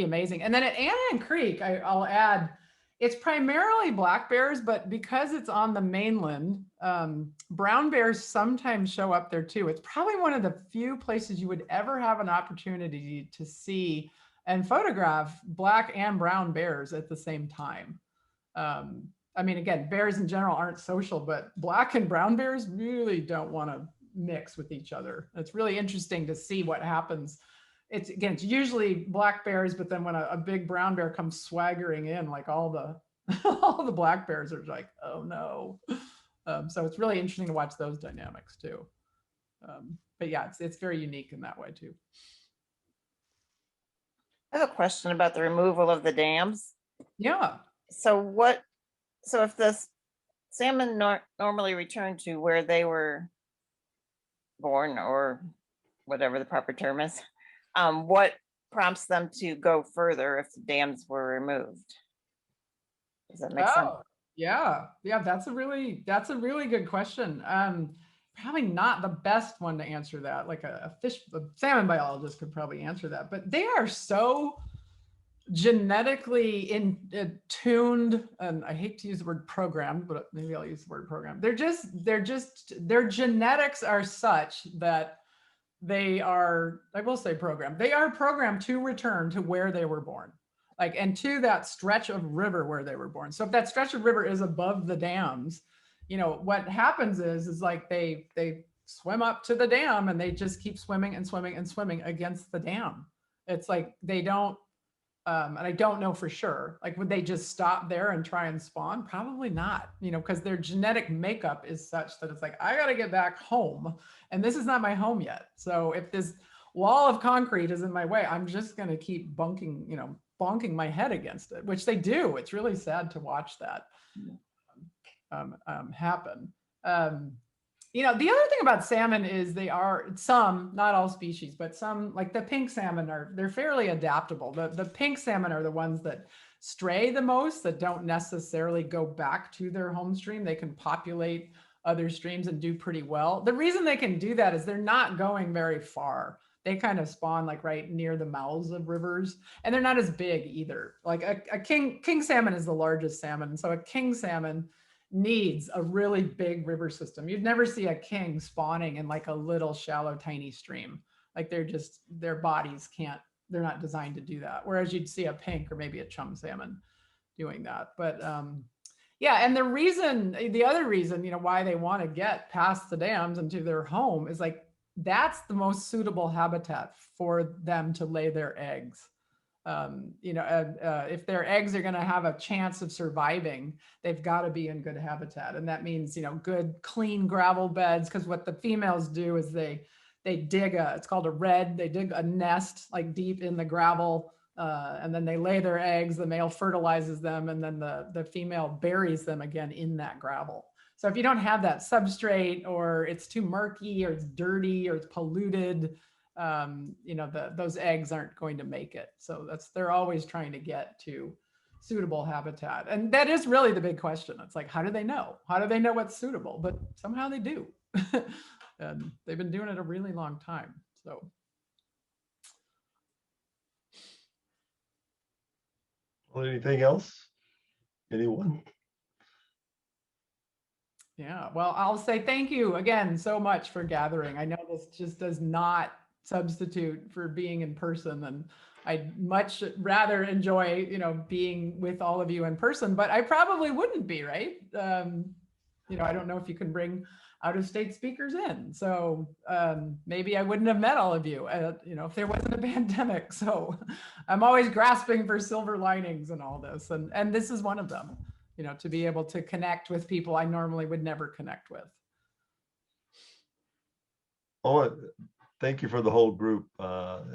amazing. And then at Annan Creek, I'll add, it's primarily black bears, but because it's on the mainland, brown bears sometimes show up there too. It's probably one of the few places you would ever have an opportunity to see and photograph black and brown bears at the same time. I mean, again, bears in general aren't social, but black and brown bears really don't want to mix with each other. It's really interesting to see what happens. It's usually black bears, but then when a big brown bear comes swaggering in, like all the black bears are like, oh no. So it's really interesting to watch those dynamics too. But yeah, it's very unique in that way too.
I have a question about the removal of the dams.
Yeah.
So if the salmon normally return to where they were born, or whatever the proper term is, what prompts them to go further if the dams were removed? Does that make sense?
Yeah, that's a really good question. Probably not the best one to answer that. Like a salmon biologist could probably answer that, but they are so genetically tuned, and I hate to use the word programmed, but maybe I'll use the word program. Their genetics are such that they are, I will say programmed. They are programmed to return to where they were born, like, and to that stretch of river where they were born. So if that stretch of river is above the dams, you know, what happens is like they swim up to the dam and they just keep swimming and swimming and swimming against the dam. It's like they don't, and I don't know for sure, like, would they just stop there and try and spawn? Probably not, you know, because their genetic makeup is such that it's like, I got to get back home, and this is not my home yet. So if this wall of concrete is in my way, I'm just going to keep bonking my head against it, which they do. It's really sad to watch that happen. You know, the other thing about salmon is they are some, not all species, but some, like the pink salmon they're fairly adaptable. The pink salmon are the ones that stray the most, that don't necessarily go back to their home stream. They can populate other streams and do pretty well. The reason they can do that is they're not going very far. They kind of spawn like right near the mouths of rivers, and they're not as big either. Like a king salmon is the largest salmon. So a king salmon needs a really big river system. You'd never see a king spawning in like a little shallow, tiny stream. Like their bodies they're not designed to do that. Whereas you'd see a pink or maybe a chum salmon doing that. But yeah, and the other reason, you know, why they want to get past the dams and to their home is like, that's the most suitable habitat for them to lay their eggs. You know, if their eggs are going to have a chance of surviving, they've got to be in good habitat. And that means, you know, good, clean gravel beds. Because what the females do is they dig it's called a redd. They dig a nest like deep in the gravel, and then they lay their eggs. The male fertilizes them, and then the female buries them again in that gravel. So if you don't have that substrate, or it's too murky, or it's dirty, or it's polluted, those eggs aren't going to make it. So they're always trying to get to suitable habitat. And that is really the big question. It's like, how do they know? How do they know what's suitable? But somehow they do. And they've been doing it a really long time. So.
Well, anything else? Anyone?
Yeah, well, I'll say thank you again so much for gathering. I know this just does not substitute for being in person, and I'd much rather enjoy, being with all of you in person, but I probably wouldn't be, right? I don't know if you can bring out-of-state speakers in. So maybe I wouldn't have met all of you, if there wasn't a pandemic. So I'm always grasping for silver linings in all this. And this is one of them, to be able to connect with people I normally would never connect with.
Oh, thank you for the whole group.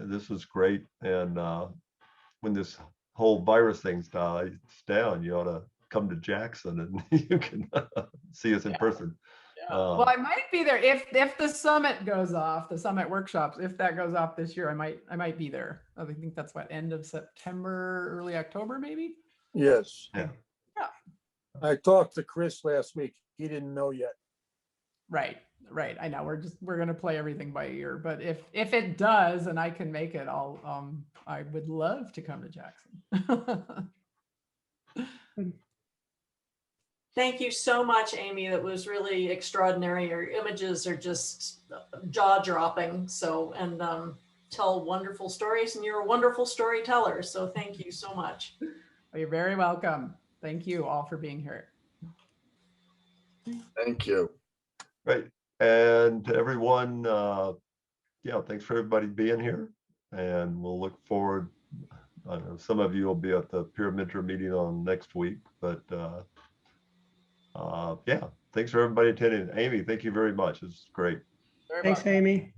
This was great. And when this whole virus thing dies down, you ought to come to Jackson and you can see us in person.
Well, I might be there if the summit goes off, the summit workshops, if that goes off this year, I might be there. I think that's end of September, early October, maybe.
Yes.
Yeah.
I talked to Chris last week. He didn't know yet.
Right. I know we're going to play everything by ear, but if it does and I can make it, I would love to come to Jackson.
Thank you so much, Amy. That was really extraordinary. Your images are just jaw-dropping. So, and tell wonderful stories, and you're a wonderful storyteller. So thank you so much.
Well, you're very welcome. Thank you all for being here.
Thank you.
Great. And to everyone, thanks for everybody being here. And we'll look forward. I know some of you will be at the peer mentor meeting on next week, but thanks for everybody attending. Amy, thank you very much. It's great.
Thanks, Amy.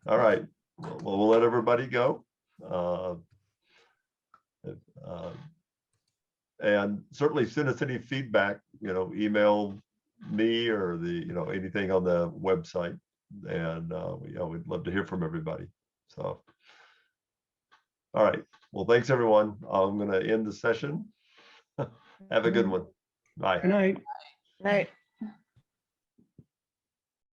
All right. Well, we'll let everybody go. And certainly send us any feedback, email me or anything on the website. And we'd love to hear from everybody. So, all right. Well, thanks everyone. I'm going to end the session. Have a good one. Bye.
Good night.
Right.